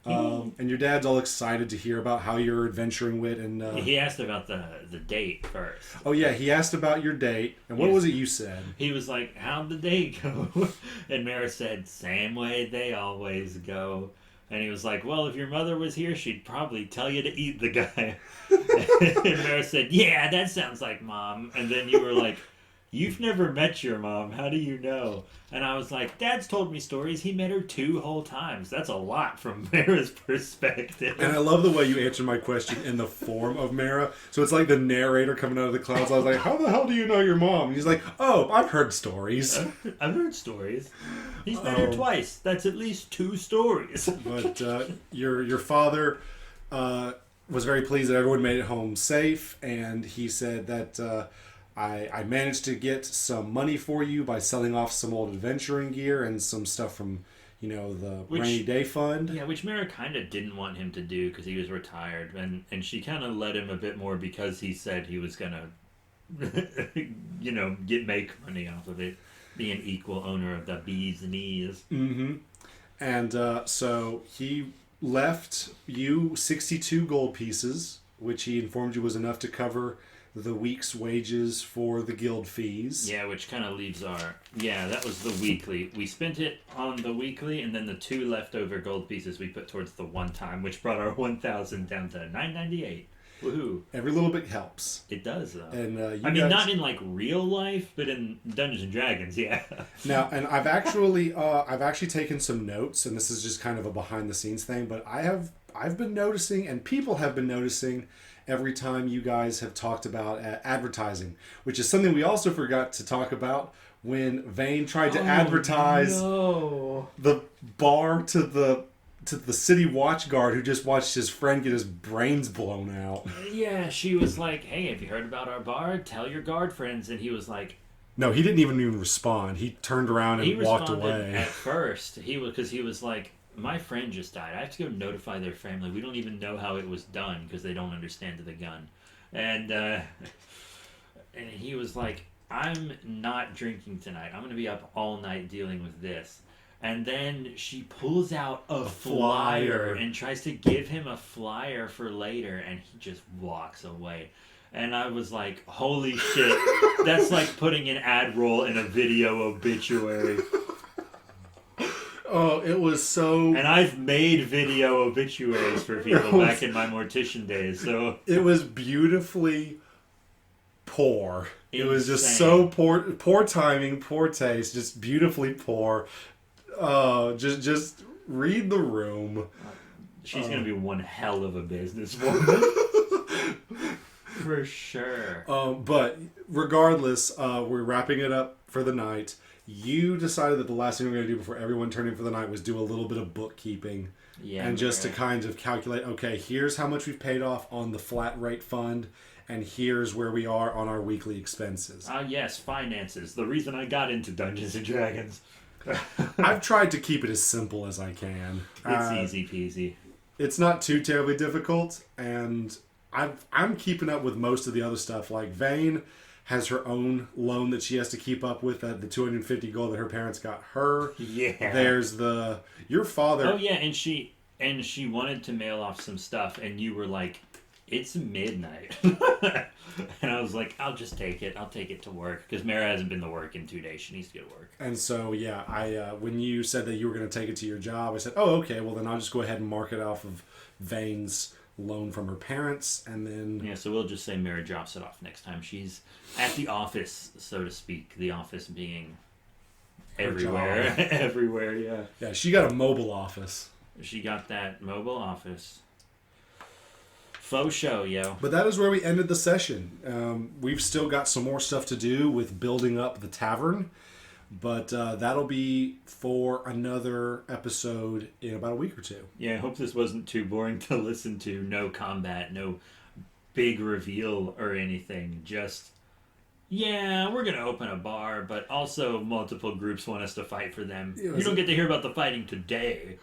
And your dad's all excited to hear about how you're adventuring with, and he asked about the date first. Oh yeah, he asked about your date, and what was it you said? He was like, "How'd the date go?" And Mara said, "Same way they always go." And he was like, "Well, if your mother was here, she'd probably tell you to eat the guy." And Mara said, "Yeah, that sounds like Mom." And then you were like, "You've never met your mom. How do you know?" And I was like, "Dad's told me stories. He met her 2 whole times. That's a lot from Mara's perspective." And I love the way you answer my question in the form of Mara. So it's like the narrator coming out of the clouds. I was like, "How the hell do you know your mom?" And he's like, "Oh, I've heard stories." I've heard stories. He's met her twice. That's at least 2 stories. But your father was very pleased that everyone made it home safe. And he said that... I managed to get some money for you by selling off some old adventuring gear and some stuff from, the rainy day fund. Yeah, which Mara kind of didn't want him to do because he was retired. And she kind of let him a bit more because he said he was going to, make money off of it, being equal owner of the bee's knees. Mm-hmm. And so he left you 62 gold pieces, which he informed you was enough to cover the week's wages for the guild fees. Yeah, which kind of leaves our... Yeah, that was the weekly. We spent it on the weekly, and then the 2 leftover gold pieces we put towards the one time, which brought our 1,000 down to 998. Woohoo. Every little bit helps. It does, though. And I mean, not in like real life, but in Dungeons and Dragons, yeah. Now, and I've actually taken some notes, and this is just kind of a behind the scenes thing, but I've been noticing, and people have been noticing, every time you guys have talked about advertising, which is something we also forgot to talk about when Vane tried to advertise the bar to the city watch guard who just watched his friend get his brains blown out. Yeah, she was like, "Hey, have you heard about our bar? Tell your guard friends." And he was like, "No, he didn't even respond. He turned around and walked away." At first, he was like, "My friend just died. I have to go notify their family. We don't even know how it was done because they don't understand the gun." And he was like, "I'm not drinking tonight. I'm going to be up all night dealing with this." And then she pulls out a flyer and tries to give him a flyer for later, and he just walks away. And I was like, holy shit, that's like putting an ad roll in a video obituary. Oh, it was so... And I've made video obituaries for people back in my mortician days, so... It was beautifully poor. It was just so poor timing, poor taste, just beautifully poor. Just read the room. She's going to be one hell of a businesswoman. For sure. But regardless, we're wrapping it up for the night. You decided that the last thing we were going to do before everyone turned in for the night was do a little bit of bookkeeping. Yeah, and just to kind of calculate, okay, here's how much we've paid off on the flat rate fund, and here's where we are on our weekly expenses. Yes, finances. The reason I got into Dungeons and Dragons. I've tried to keep it as simple as I can. It's easy peasy. It's not too terribly difficult, and I'm keeping up with most of the other stuff. Like Vane has her own loan that she has to keep up with, the 250 gold that her parents got her. Yeah. There's your father. Oh yeah, and she wanted to mail off some stuff, and you were like, "It's midnight," and I was like, "I'll just take it. I'll take it to work," because Mara hasn't been to work in 2 days. She needs to go to work. And so yeah, I when you said that you were going to take it to your job, I said, "Oh, okay. Well, then I'll just go ahead and mark it off of Vane's loan from her parents, and then..." Yeah, so we'll just say Mara drops it off next time she's at the office, so to speak. The office being everywhere. Everywhere, yeah. Yeah, she got a mobile office. She got that mobile office. Faux show, yo. But that is where we ended the session. We've still got some more stuff to do with building up the tavern, but that'll be for another episode in about a week or two. Yeah, I hope this wasn't too boring to listen to. No combat, no big reveal or anything. Just, yeah, we're going to open a bar, but also multiple groups want us to fight for them. You don't get to hear about the fighting today.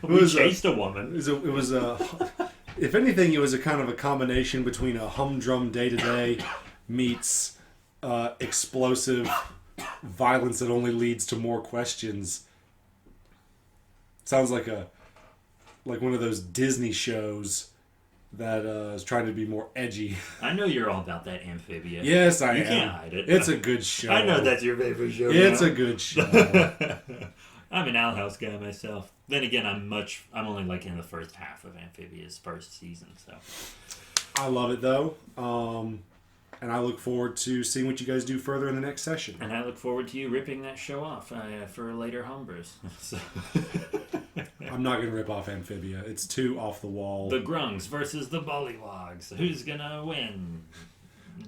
We chased a woman. It was if anything, it was a kind of a combination between a humdrum day-to-day meets explosive violence that only leads to more questions. Sounds like one of those Disney shows that is trying to be more edgy. I know you're all about that Amphibia. Yes, I am. You can't hide it. It's a good show. I know that's your favorite show. It's a good show. I'm an Owl House guy myself. Then again, I'm only like in the first half of Amphibia's first season, so. I love it though. And I look forward to seeing what you guys do further in the next session. And I look forward to you ripping that show off for later homebrews. So. I'm not going to rip off Amphibia. It's too off the wall. The Grungs versus the Bullywogs. Who's going to win?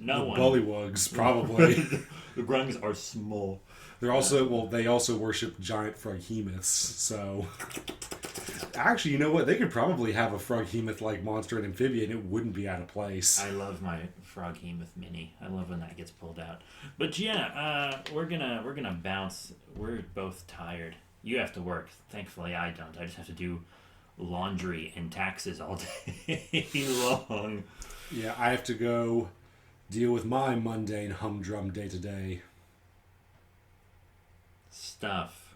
No one. The Bullywugs, probably. The Grungs are small. They're also, they also worship giant froghemoths, so... Actually, you know what? They could probably have a froghemoth-like monster in Amphibia, and it wouldn't be out of place. I love my froghemoth mini. I love when that gets pulled out. But yeah, we're gonna bounce. We're both tired. You have to work. Thankfully, I don't. I just have to do laundry and taxes all day long. Yeah, I have to go deal with my mundane, humdrum day-to-day stuff.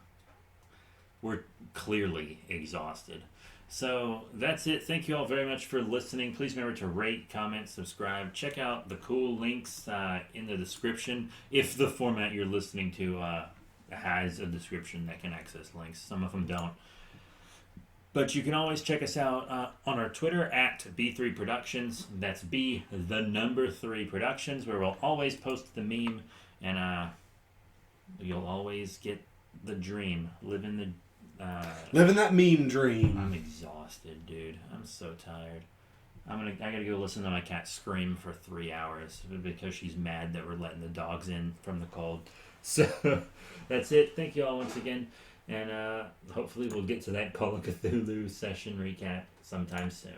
We're clearly exhausted. So that's it. Thank you all very much for listening. Please remember to rate, comment, subscribe. Check out the cool links in the description. If the format you're listening to has a description that can access links. Some of them don't. But you can always check us out on our Twitter at B3 Productions. That's B, the number 3 Productions, where we'll always post the meme, and you'll always get the dream. Living that meme dream. I'm exhausted, dude. I'm so tired. I gotta go listen to my cat scream for 3 hours because she's mad that we're letting the dogs in from the cold. So that's it. Thank you all once again. And hopefully we'll get to that Call of Cthulhu session recap sometime soon.